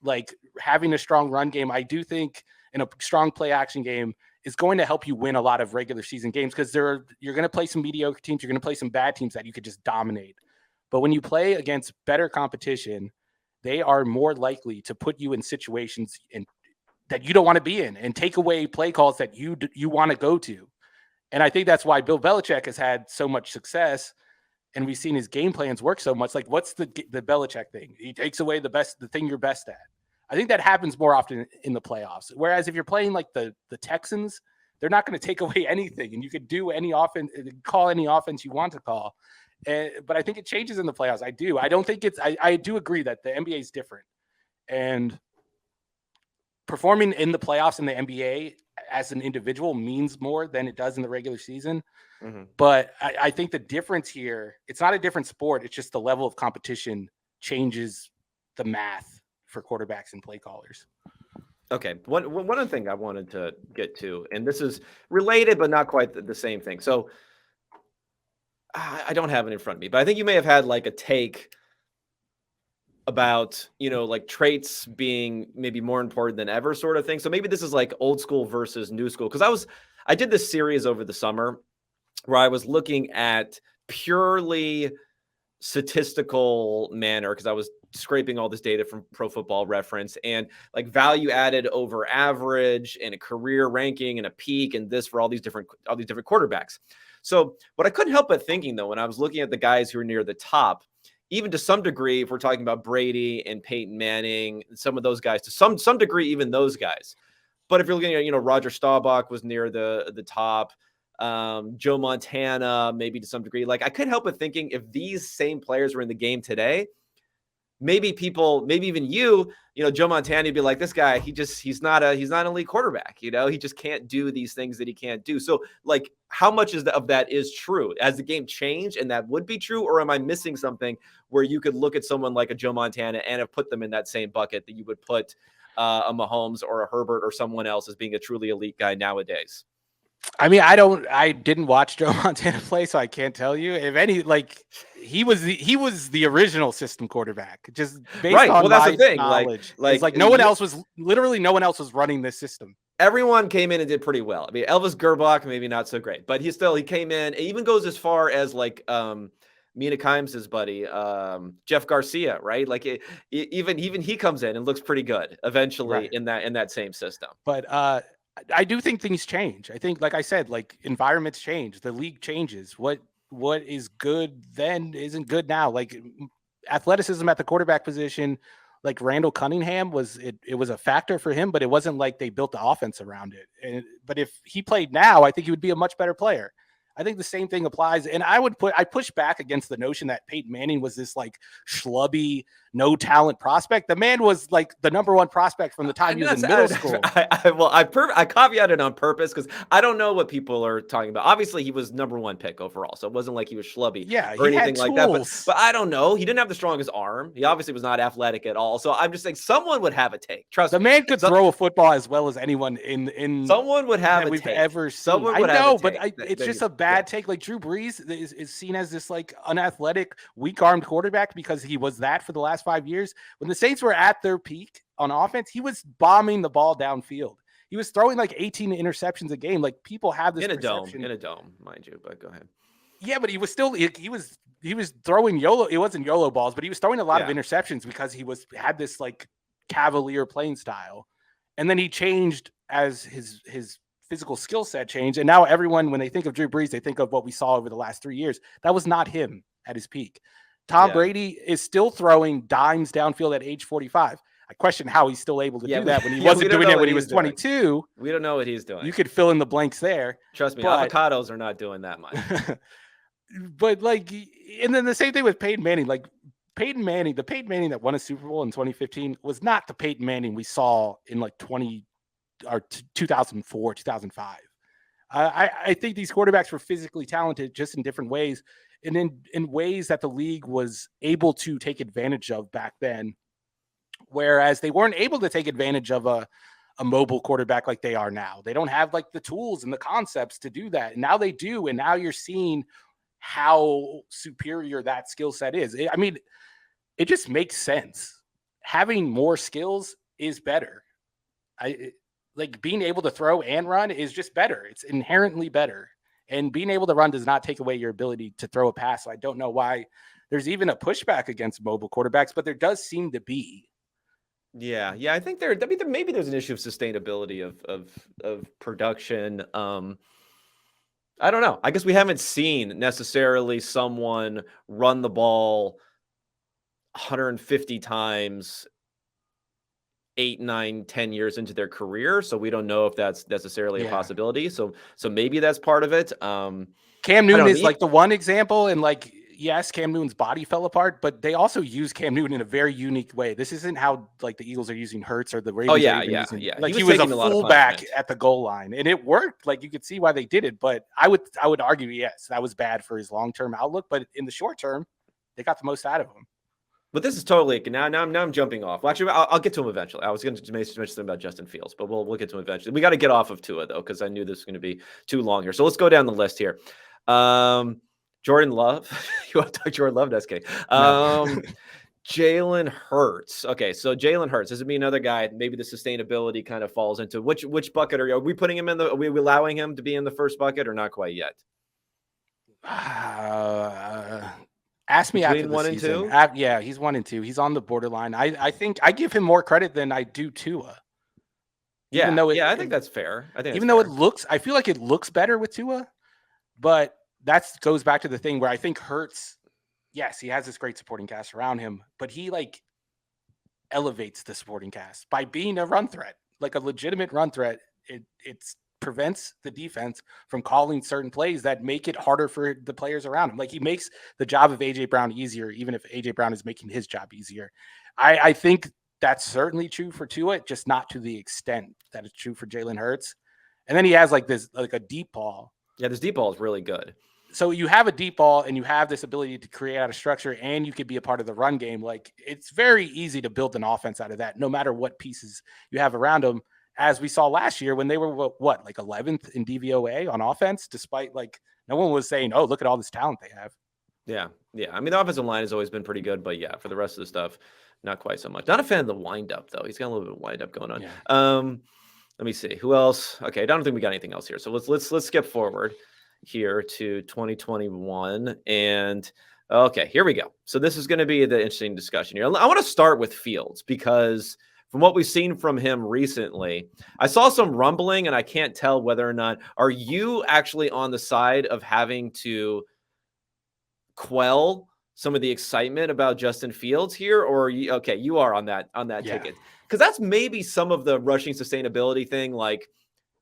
like having a strong run game. I do think in a strong play action game is going to help you win a lot of regular season games because you're going to play some mediocre teams. You're going to play some bad teams that you could just dominate. But when you play against better competition, they are more likely to put you in situations that you don't want to be in and take away play calls that you want to go to. And I think that's why Bill Belichick has had so much success, and we've seen his game plans work so much. Like, what's the Belichick thing? He takes away the thing you're best at. I think that happens more often in the playoffs. Whereas if you're playing like the Texans, they're not going to take away anything, and you could do any offense, call any offense you want to call. But I think it changes in the playoffs. I do. I don't think it's. I do agree that the NBA is different, and performing in the playoffs in the NBA as an individual means more than it does in the regular season. Mm-hmm. But I think the difference here, it's not a different sport. It's just the level of competition changes the math for quarterbacks and play callers. Okay. One other thing I wanted to get to, and this is related, but not quite the same thing. So I don't have it in front of me, but I think you may have had like a take about, like traits being maybe more important than ever sort of thing. So maybe this is like old school versus new school. Cause I did this series over the summer where I was looking at purely statistical manner because I was scraping all this data from Pro Football Reference and like value added over average and a career ranking and a peak and this for all these different quarterbacks. So what I couldn't help but thinking though, when I was looking at the guys who are near the top, even to some degree, if we're talking about Brady and Peyton Manning, some of those guys, to some degree, even those guys. But if you're looking at, Roger Staubach was near the top, Joe Montana, maybe to some degree. Like I couldn't help but thinking if these same players were in the game today, maybe even you, Joe Montana, you'd be like, this guy, he's not an elite quarterback. He just can't do these things that he can't do. So like, how much of that is true? Has the game changed and that would be true? Or am I missing something where you could look at someone like a Joe Montana and have put them in that same bucket that you would put a Mahomes or a Herbert or someone else as being a truly elite guy nowadays? I mean, I didn't watch Joe Montana play, so I can't tell you. If any, like he was the original system quarterback, just based on well, that's my the thing. knowledge. Like no one else was running this system. Everyone came in and did pretty well. I mean, Elvis Gerbach, maybe not so great, but he came in. It even goes as far as like Mina Kimes' buddy, Jeff Garcia, right? Like even he comes in and looks pretty good eventually in that same system. But I do think things change. I think, like I said, like environments change, the league changes. What is good then isn't good now. Like athleticism at the quarterback position, like Randall Cunningham was a factor for him, but it wasn't like they built the offense around it. But if he played now, I think he would be a much better player. I think the same thing applies. And I push back against the notion that Peyton Manning was this like schlubby, no talent prospect. The man was like the number one prospect from the time he was in middle school. I caveated on purpose because I don't know what people are talking about. Obviously, he was number one pick overall, so it wasn't like he was schlubby or anything like that. But I don't know. He didn't have the strongest arm. He obviously was not athletic at all. So I'm just saying someone would have a take. Trust me. The man could throw a football as well as anyone in someone would have a we've take. ever seen. Someone would I know, have a take. but it's just a bad take. Like Drew Brees is seen as this like unathletic, weak-armed quarterback because he was that for the last 5 years. When the Saints were at their peak on offense, he was bombing the ball downfield. He was throwing like 18 interceptions a game. Like people have this in a perception. dome, mind you. But go ahead. Yeah, but he was still he was throwing YOLO. It wasn't YOLO balls, but he was throwing a lot of interceptions because he had this like cavalier playing style, and then he changed as his physical skill set changed. And now everyone, when they think of Drew Brees, they think of what we saw over the last 3 years. That was not him at his peak. Tom Brady is still throwing dimes downfield at age 45. I question how he's still able to do that when he wasn't doing it when he was 22. We don't know what he's doing. You could fill in the blanks there. Trust me, avocados are not doing that much. But like, and then the same thing with Peyton Manning. Like Peyton Manning, the Peyton Manning that won a Super Bowl in 2015 was not the Peyton Manning we saw in like 2004, 2005. I think these quarterbacks were physically talented just in different ways, and in ways that the league was able to take advantage of back then, whereas they weren't able to take advantage of a mobile quarterback like they are now. They don't have like the tools and the concepts to do that. And now they do, and now you're seeing how superior that skill set is. I mean, it just makes sense. Having more skills is better. Like being able to throw and run is just better. It's inherently better. And being able to run does not take away your ability to throw a pass. So I don't know why there's even a pushback against mobile quarterbacks, but there does seem to be. Yeah. I think maybe there's an issue of sustainability of production. I don't know. I guess we haven't seen necessarily someone run the ball 150 times 8, 9, 10 years into their career. So we don't know if that's necessarily a possibility. So maybe that's part of it. Cam Newton is like the one example. And like, yes, Cam Newton's body fell apart, but they also use Cam Newton in a very unique way. This isn't how like the Eagles are using Hurts or the Ravens are even using. Yeah. Like He he was was a taking a lot of fullback punishment. at the goal line, and it worked. Like you could see why they did it. But I would argue, yes, that was bad for his long-term outlook. But in the short term, they got the most out of him. But this is totally now I'm jumping off. Well, actually, I'll get to him eventually. I was going to mention something about Justin Fields, but we'll get to him eventually. We got to get off of Tua though, because I knew this was going to be too long here. So let's go down the list here. Jordan Love. You want to talk Jordan Love? That's kidding. No. Jalen Hurts. Okay, so Jalen Hurts. Does it mean another guy? Maybe the sustainability kind of falls into which bucket are we putting him in? Are we allowing him to be in the first bucket or not quite yet? Ask me Between after the 1 and season. 2? Yeah, he's 1 and 2. He's on the borderline. I think I give him more credit than I do Tua. Yeah, even though I think that's fair. Even though I feel like it looks better with Tua, but that goes back to the thing where I think Hurts, yes, he has this great supporting cast around him, but he like elevates the supporting cast by being a run threat, like a legitimate run threat. It prevents the defense from calling certain plays that make it harder for the players around him. Like he makes the job of AJ Brown easier, even if AJ Brown is making his job easier. I think that's certainly true for Tua, just not to the extent that it's true for Jalen Hurts. And then he has like a deep ball. Yeah, this deep ball is really good. So you have a deep ball and you have this ability to create out of structure and you could be a part of the run game. Like it's very easy to build an offense out of that, no matter what pieces you have around them. As we saw last year when they were like 11th in DVOA on offense, despite like no one was saying, oh, look at all this talent they have. Yeah. I mean, the offensive line has always been pretty good, but yeah, for the rest of the stuff, not quite so much. Not a fan of the windup though. He's got a little bit of wind up going on. Yeah. Let me see who else. Okay, I don't think we got anything else here. So let's skip forward here to 2021 and okay, here we go. So this is going to be the interesting discussion here. I want to start with Fields because from what we've seen from him recently, I saw some rumbling and I can't tell whether or not are you actually on the side of having to quell some of the excitement about Justin Fields here, or you are on that ticket because that's maybe some of the rushing sustainability thing. Like,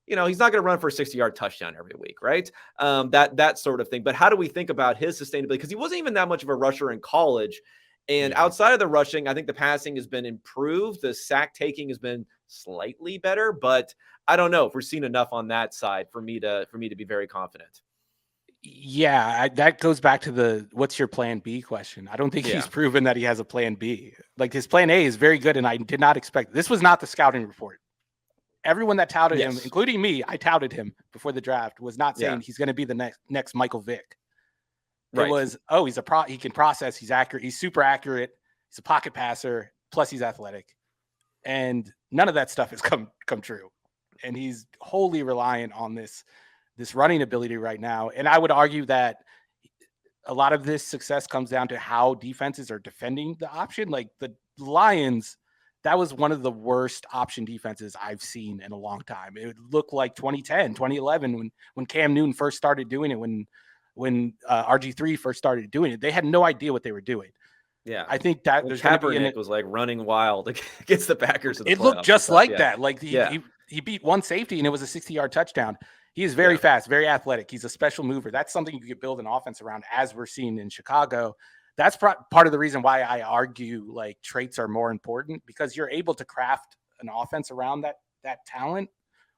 he's not going to run for a 60-yard touchdown every week, right? That sort of thing. But how do we think about his sustainability? Because he wasn't even that much of a rusher in college. And outside of the rushing, I think the passing has been improved. The sack taking has been slightly better, but I don't know if we're seeing enough on that side for me to be very confident. Yeah, that goes back to the what's your plan B question. I don't think he's proven that he has a plan B. Like his plan A is very good, and I did not expect this was not the scouting report. Everyone that touted him, including me, I touted him before the draft, was not saying he's going to be the next Michael Vick. It was, he can process, he's accurate, he's super accurate, he's a pocket passer, plus he's athletic. And none of that stuff has come true. And he's wholly reliant on this running ability right now. And I would argue that a lot of this success comes down to how defenses are defending the option. Like the Lions, that was one of the worst option defenses I've seen in a long time. It looked like 2010, 2011, when Cam Newton first started doing it, when RG3 first started doing it. They had no idea what they were doing. Yeah. I think that there's Kaepernick was like running wild against the Packers. It looked just like that. Like he beat one safety and it was a 60-yard touchdown. He is very fast, very athletic. He's a special mover. That's something you could build an offense around, as we're seeing in Chicago. That's part of the reason why I argue like traits are more important, because you're able to craft an offense around that talent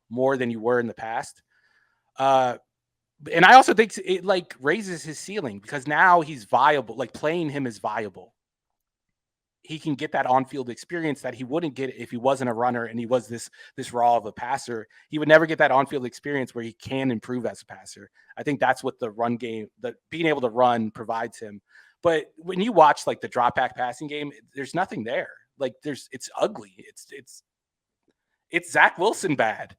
more than you were in the past. And I also think it like raises his ceiling because now he's viable. Like playing him is viable. He can get that on-field experience that he wouldn't get if he wasn't a runner and he was this raw of a passer. He would never get that on-field experience where he can improve as a passer. I think that's what the run game, being able to run, provides him. But when you watch like the drop back passing game, there's nothing there. Like it's ugly. It's Zach Wilson bad.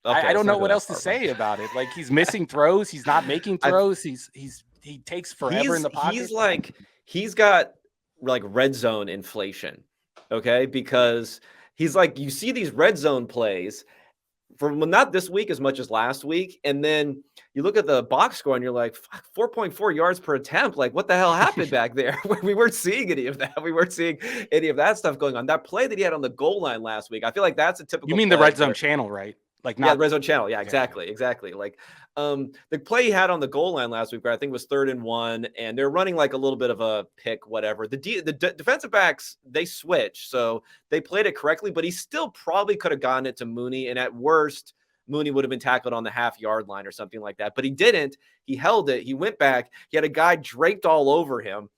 Okay, I don't know what else to say about it. Like he's missing throws. He's not making throws. He takes forever in the pocket. He's got like red zone inflation. Okay. Because he's like, you see these red zone plays from not this week as much as last week. And then you look at the box score and you're like, 4.4 yards per attempt. Like what the hell happened back there? We weren't seeing any of that. We weren't seeing any of that stuff going on. That play that he had on the goal line last week, I feel like that's a typical. You mean the red zone channel, right? Like Yeah, not red zone channel. Yeah, exactly. Like the play he had on the goal line last week, where I think was 3rd and 1, and they're running like a little bit of a pick, whatever. The defensive backs, they switch, so they played it correctly, but he still probably could have gotten it to Mooney, and at worst, Mooney would have been tackled on the half-yard line or something like that. But he didn't. He held it. He went back. He had a guy draped all over him.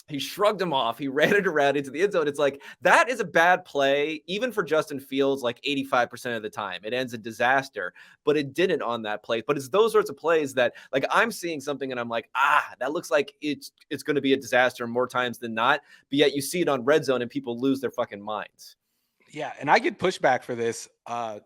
He shrugged him off. He ran it around into the end zone. It's like, that is a bad play, even for Justin Fields, like 85% of the time. It ends in disaster, but it didn't on that play. But it's those sorts of plays that, like, I'm seeing something and I'm like, that looks like it's going to be a disaster more times than not. But yet you see it on red zone and people lose their fucking minds. Yeah, and I get pushback for this,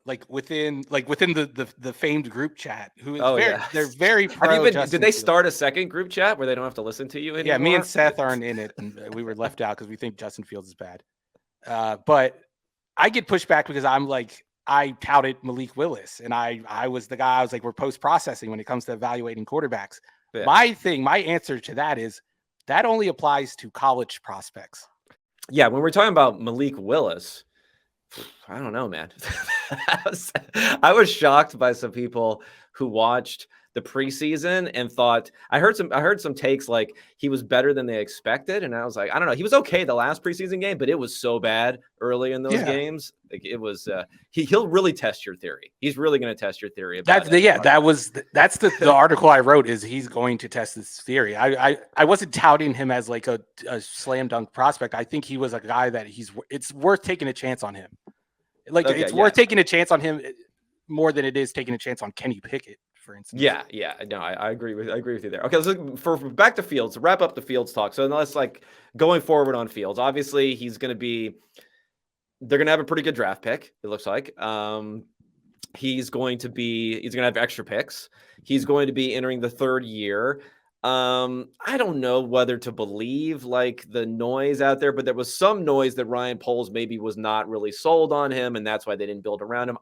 like within the famed group chat, who is they're very pro. Did they start a second group chat where they don't have to listen to you anymore? Yeah, me and Seth aren't in it, and we were left out because we think Justin Fields is bad. But I get pushback because I touted Malik Willis, and I was the guy. I was like, we're post processing when it comes to evaluating quarterbacks. Yeah. My answer to that is that only applies to college prospects. Yeah, when we're talking about Malik Willis, I don't know, man. I was shocked by some people who watched the preseason and thought, I heard some takes like he was better than they expected, and I was like, I don't know. He was okay the last preseason game, but it was so bad early in those games. Like, it was he'll really test your theory. He's really going to test your theory about that's the article I wrote, is he's going to test this theory. I wasn't touting him as like a slam dunk prospect. I think he was a guy that it's worth taking a chance on him. Like, it's worth taking a chance on him more than it is taking a chance on Kenny Pickett, for instance. Yeah. No, I agree with you there. Okay, let's look for back to Fields, wrap up the Fields talk. So let's, like, going forward on Fields. Obviously, they're gonna have a pretty good draft pick, it looks like. He's gonna have extra picks. He's going to be entering the 3rd year. I don't know whether to believe, like, the noise out there, but there was some noise that Ryan Poles maybe was not really sold on him, and that's why they didn't build around him.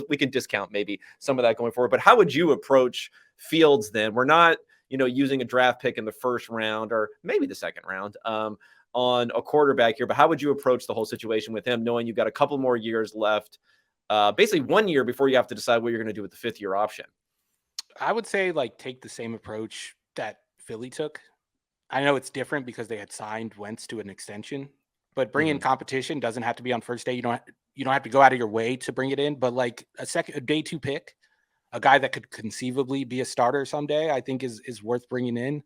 We can discount maybe some of that going forward. But how would you approach Fields then? We're not, using a draft pick in the 1st round or maybe the 2nd round on a quarterback here, but how would you approach the whole situation with him, knowing you've got a couple more years left, basically 1 year before you have to decide what you're going to do with the 5th year option? I would say, like, take the same approach that Philly took. I know it's different because they had signed Wentz to an extension, but bring in competition doesn't have to be on first day. You don't have to go out of your way to bring it in, but like a day 2 pick, a guy that could conceivably be a starter someday, I think is worth bringing in.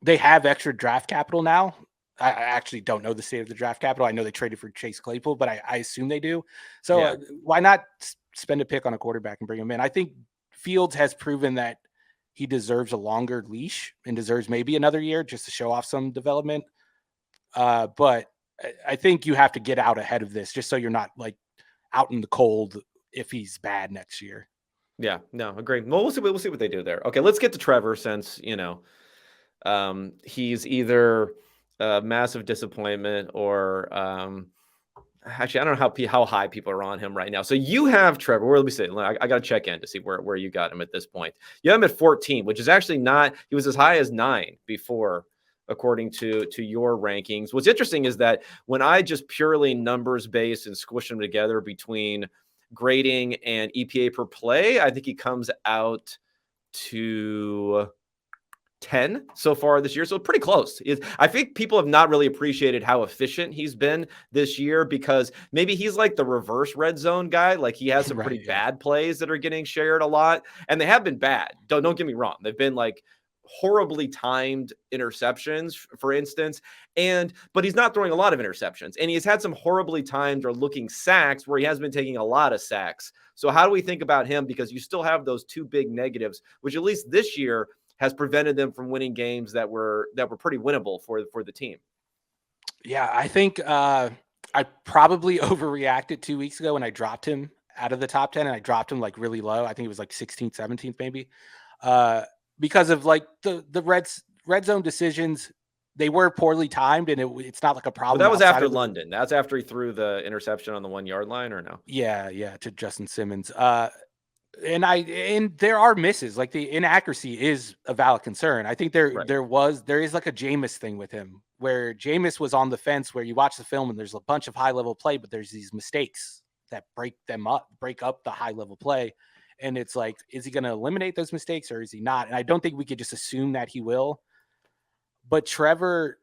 They have extra draft capital now. I actually don't know the state of the draft capital. I know they traded for Chase Claypool, but I assume they do. So why not spend a pick on a quarterback and bring him in? I think Fields has proven that he deserves a longer leash and deserves maybe another year just to show off some development. But I think you have to get out ahead of this just so you're not, like, out in the cold if he's bad next year. Yeah, no, agree. Well, we'll see what they do there. Okay, let's get to Trevor, since, he's either a massive disappointment or actually, I don't know how high people are on him right now. So you have Trevor. Where, let me see. I got to check in to see where you got him at this point. You have him at 14, which is actually not. He was as high as 9 before, according to your rankings. What's interesting is that when I just purely numbers based and squish them together between grading and EPA per play, I think he comes out to 10 so far this year. So pretty close. I think people have not really appreciated how efficient he's been this year, because maybe he's like the reverse red zone guy. Like, he has some pretty bad plays that are getting shared a lot, and they have been bad. Don't get me wrong. They've been, like, horribly timed interceptions, for instance, but he's not throwing a lot of interceptions, and he's had some horribly timed or looking sacks where he has been taking a lot of sacks. So how do we think about him? Because you still have those 2 big negatives, which at least this year has prevented them from winning games that were pretty winnable for the team. Yeah, I think I probably overreacted 2 weeks ago when I dropped him out of the top 10, and I dropped him, like, really low. I think it was like 16th, 17th maybe, because of, like, the red zone decisions. They were poorly timed, and it's not like a problem. But that was after London. That's after he threw the interception on the 1 yard line, or no? Yeah, to Justin Simmons. And there are misses. Like, the inaccuracy is a valid concern. I think there is like a Jameis thing with him, where Jameis was on the fence, where you watch the film and there's a bunch of high level play, but there's these mistakes that break up the high level play. And it's like, is he going to eliminate those mistakes or is he not? And I don't think we could just assume that he will. But Trevor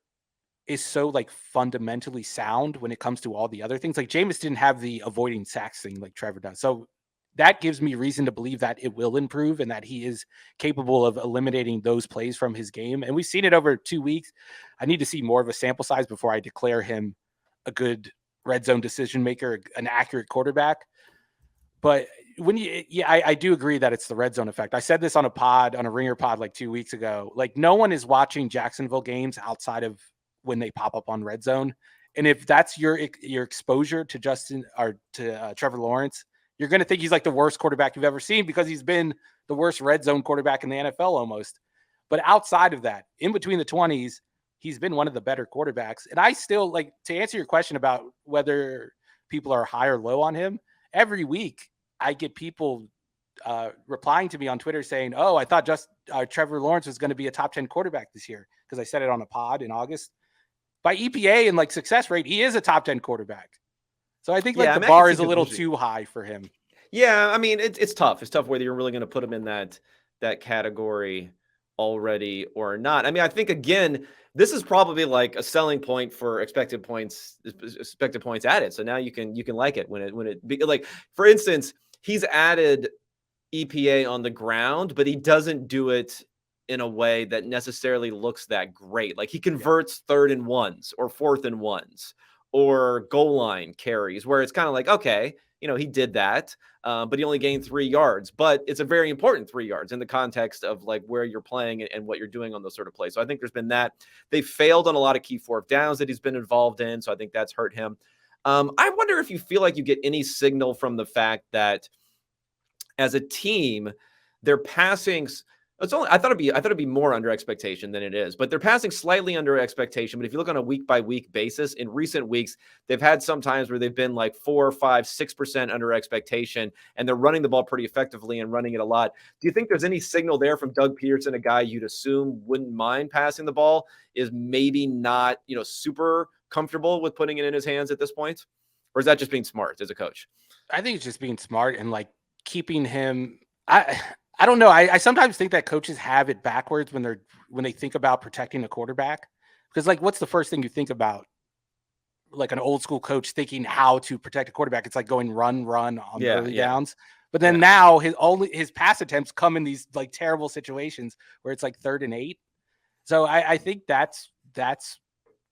is so like fundamentally sound when it comes to all the other things. Like Jameis didn't have the avoiding sacks thing like Trevor does. So that gives me reason to believe that it will improve and that he is capable of eliminating those plays from his game. And we've seen it over 2 weeks. I need to see more of a sample size before I declare him a good red zone decision maker, an accurate quarterback. But I do agree that it's the red zone effect. I said this on a Ringer pod like 2 weeks ago. Like no one is watching Jacksonville games outside of when they pop up on red zone. And if that's your exposure to Trevor Lawrence, you're going to think he's like the worst quarterback you've ever seen because he's been the worst red zone quarterback in the NFL almost. But outside of that, in between the 20s, he's been one of the better quarterbacks. And I still like to answer your question about whether people are high or low on him. Every week I get people replying to me on Twitter saying, oh, I thought Trevor Lawrence was going to be a top 10 quarterback this year because I said it on a pod in August. By EPA and like success rate, he is a top 10 quarterback. So I think the bar is a little too high for him. Yeah, I mean, it's tough. It's tough whether you're really going to put him in that category already or not. I mean, I think again, this is probably like a selling point for expected points added. So now you can like it when it like, for instance, he's added EPA on the ground, but he doesn't do it in a way that necessarily looks that great. Like he converts 3rd and 1s or 4th and 1s or goal line carries where it's kind of like, okay, he did that, but he only gained 3 yards. But it's a very important 3 yards in the context of like where you're playing and what you're doing on those sort of plays. So I think there's been that. They failed on a lot of key 4th downs that he's been involved in. So I think that's hurt him. I wonder if you feel like you get any signal from the fact that as a team, they're passing. I thought it'd be more under expectation than it is, but they're passing slightly under expectation. But if you look on a week by week basis, in recent weeks, they've had some times where they've been like 4, 5, 6% under expectation, and they're running the ball pretty effectively and running it a lot. Do you think there's any signal there from Doug Peterson, a guy you'd assume wouldn't mind passing the ball, is maybe not, super comfortable with putting it in his hands at this point? Or is that just being smart as a coach? I think it's just being smart and like keeping him. I don't know. I sometimes think that coaches have it backwards when they think about protecting a quarterback, because like, what's the first thing you think about? Like an old school coach thinking how to protect a quarterback. It's like going run on early downs. But then now his pass attempts come in these like terrible situations where it's like 3rd and 8. So I think that's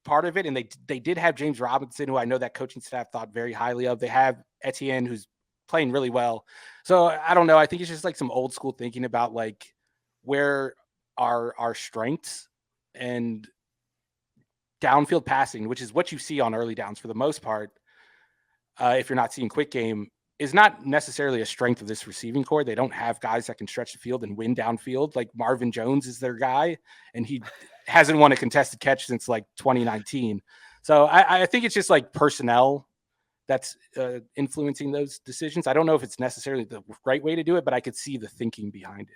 part of it. And they did have James Robinson, who I know that coaching staff thought very highly of. They have Etienne, who's playing really well. So I don't know. I think it's just like some old school thinking about like where are our strengths, and downfield passing, which is what you see on early downs for the most part. If you're not seeing quick game, is not necessarily a strength of this receiving core. They don't have guys that can stretch the field and win downfield. Like Marvin Jones is their guy, and he hasn't won a contested catch since like 2019. So I think it's just like personnel that's influencing those decisions. I don't know if it's necessarily the right way to do it, but I could see the thinking behind it.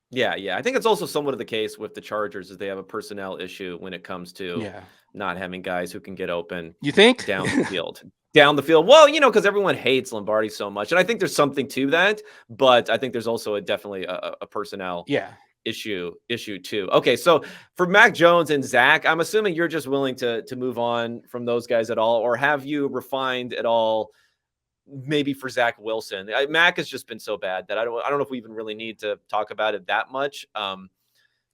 Yeah. I think it's also somewhat of the case with the Chargers, is they have a personnel issue when it comes to not having guys who can get open. You think? Down the field. Down the field. Well, because everyone hates Lombardi so much. And I think there's something to that, but I think there's also definitely a personnel issue too. Okay, so for Mac Jones and Zach, I'm assuming you're just willing to move on from those guys at all, or have you refined at all maybe for Zach Wilson? Mac has just been so bad that I don't know if we even really need to talk about it that much.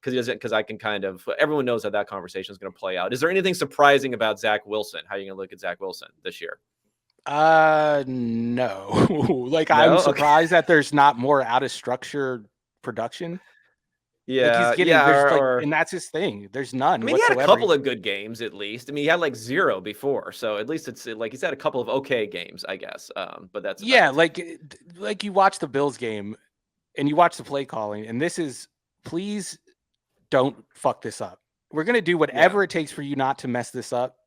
Because I can kind of, everyone knows how that conversation is going to play out. Is there anything surprising about Zach Wilson? How are you going to look at Zach Wilson this year? No. Like, no? I'm surprised that there's not more out of structure production. Yeah, like he's getting, and that's his thing. There's none. I mean, whatsoever. He had a couple of good games at least. I mean, he had like 0 before, so at least it's like he's had a couple of okay games, I guess. But that's like you watch the Bills game, and you watch the play calling, and this is, please don't fuck this up. We're gonna do whatever it takes for you not to mess this up.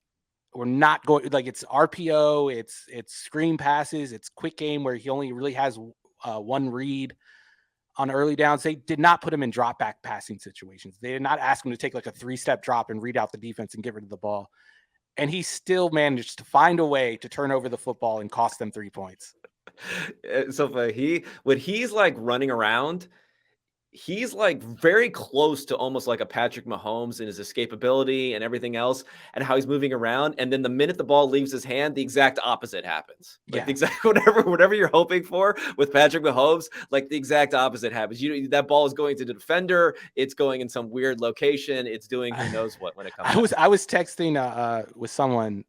We're not going, like, it's RPO, it's screen passes, it's quick game where he only really has one read on early downs. They did not put him in drop back passing situations. They did not ask him to take like a 3-step drop and read out the defense and get rid of the ball. and he still managed to find a way to turn over the football and cost them 3 points. So when he's like running around, he's like very close to almost like a Patrick Mahomes in his escapability and everything else and how he's moving around. And then the minute the ball leaves his hand, the exact opposite happens. Like the exact whatever you're hoping for with Patrick Mahomes, like the exact opposite happens. That ball is going to the defender. It's going in some weird location. It's doing who knows what when it comes. I was texting with someone.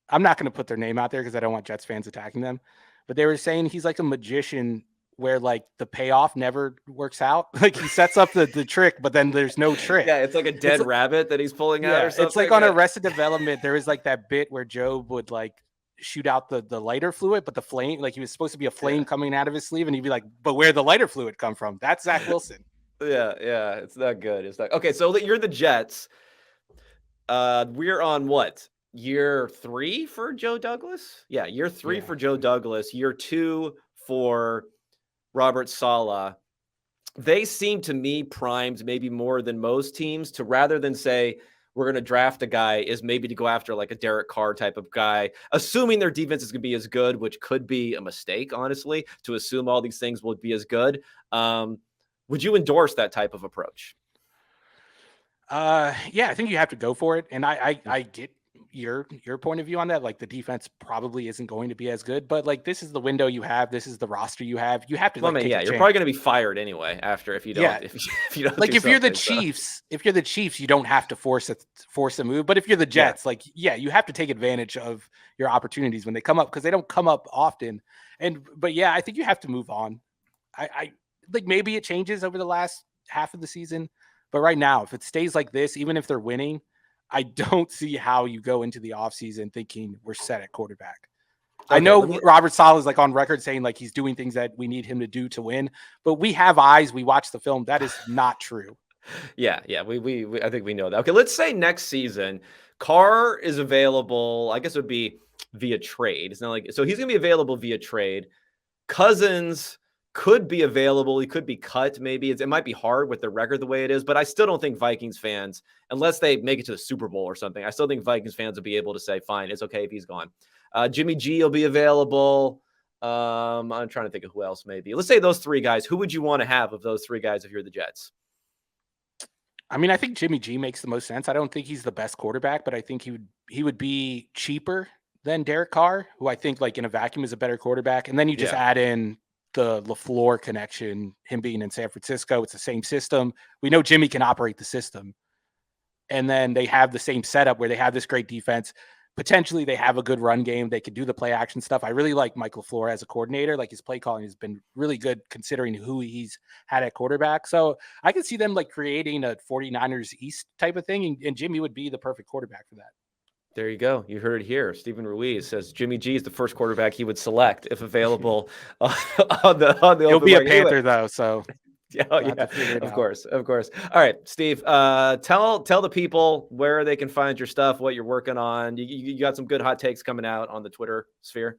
I'm not going to put their name out there because I don't want Jets fans attacking them, but they were saying he's like a magician where like the payoff never works out. Like he sets up the trick, but then there's no trick. Yeah, it's like a dead rabbit that he's pulling out or something. It's like on Arrested Development, there was like that bit where Job would like shoot out the lighter fluid, but the flame, like he was supposed to be a flame coming out of his sleeve, and he'd be like, but where'd the lighter fluid come from? That's Zach Wilson. Yeah, it's not good. It's not okay. So you're the Jets. We're on what? Year 3 for Joe Douglas? Yeah, year 3 for Joe Douglas, year 2 for Robert Saleh. They seem to me primed maybe more than most teams to, rather than say we're going to draft a guy, is maybe to go after like a Derek Carr type of guy, assuming their defense is going to be as good, which could be a mistake, honestly, to assume all these things would be as good. Would you endorse that type of approach? Yeah, I think you have to go for it. And I get your point of view on that. Like the defense probably isn't going to be as good, but like this is the window you have. This is the roster you have. You have to. Well, you're probably going to be fired anyway after if you don't. Yeah. If you don't. Like if you're the Chiefs, you don't have to force a move. But if you're the Jets, you have to take advantage of your opportunities when they come up, because they don't come up often. But I think you have to move on. I like maybe it changes over the last half of the season. But right now, if it stays like this, even if they're winning, I don't see how you go into the offseason thinking we're set at quarterback. Okay, I know Robert Saleh is like on record saying like he's doing things that we need him to do to win, but we have eyes. We watch the film. That is not true. Yeah. We I think we know that. Okay, let's say next season, Carr is available. I guess it would be via trade. It's not like so he's going to be available via trade. Cousins could be available. He could be cut. Maybe it might be hard with the record the way it is, but I still don't think Vikings fans, unless they make it to the Super Bowl or something, I still think Vikings fans will be able to say, fine, it's okay if he's gone. Jimmy G will be available. I'm trying to think of who else maybe. Let's say those 3 guys. Who would you want to have of those 3 guys if you're the Jets? I mean, I think Jimmy G makes the most sense. I don't think he's the best quarterback, but I think he would be cheaper than Derek Carr, who I think like in a vacuum is a better quarterback. And then you just add in the LaFleur connection, him being in San Francisco. It's the same system. We know Jimmy can operate the system. And then they have the same setup where they have this great defense. Potentially they have a good run game. They could do the play action stuff. I really like Mike LaFleur as a coordinator. Like his play calling has been really good considering who he's had at quarterback. So I could see them like creating a 49ers East type of thing. And Jimmy would be the perfect quarterback for that. There you go. You heard it here. Stephen Ruiz says Jimmy G is the first quarterback he would select if available on the He'll be a Panther though, so of course. All right, Steve, tell the people where they can find your stuff, what you're working on. You got some good hot takes coming out on the Twitter sphere.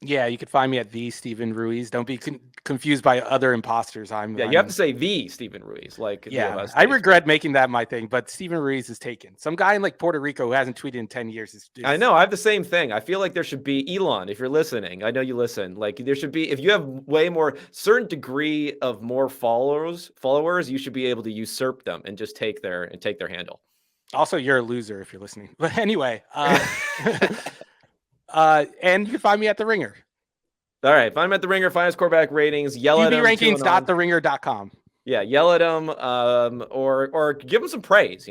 Yeah, you can find me at the Stephen Ruiz. Don't be confused by other imposters. You have to say the Stephen Ruiz. I regret making that my thing, but Stephen Ruiz is taken. Some guy in like Puerto Rico who hasn't tweeted in 10 years. I know. I have the same thing. I feel like there should be Elon, if you're listening. I know you listen. Like there should be, if you have way more certain degree of more followers, you should be able to usurp them and just take their handle. Also, you're a loser if you're listening. But anyway, and you can find me at The Ringer. All right. Find him at The Ringer. Find his quarterback ratings. Yell at him. QBrankings.theringer.com. Yeah. Yell at him or give him some praise.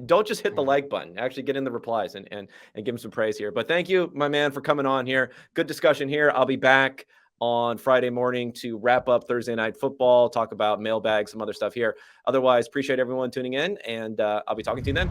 Don't just hit the like button. Actually get in the replies and give him some praise here. But thank you, my man, for coming on here. Good discussion here. I'll be back on Friday morning to wrap up Thursday Night Football, talk about mailbag, some other stuff here. Otherwise, appreciate everyone tuning in, and I'll be talking to you then.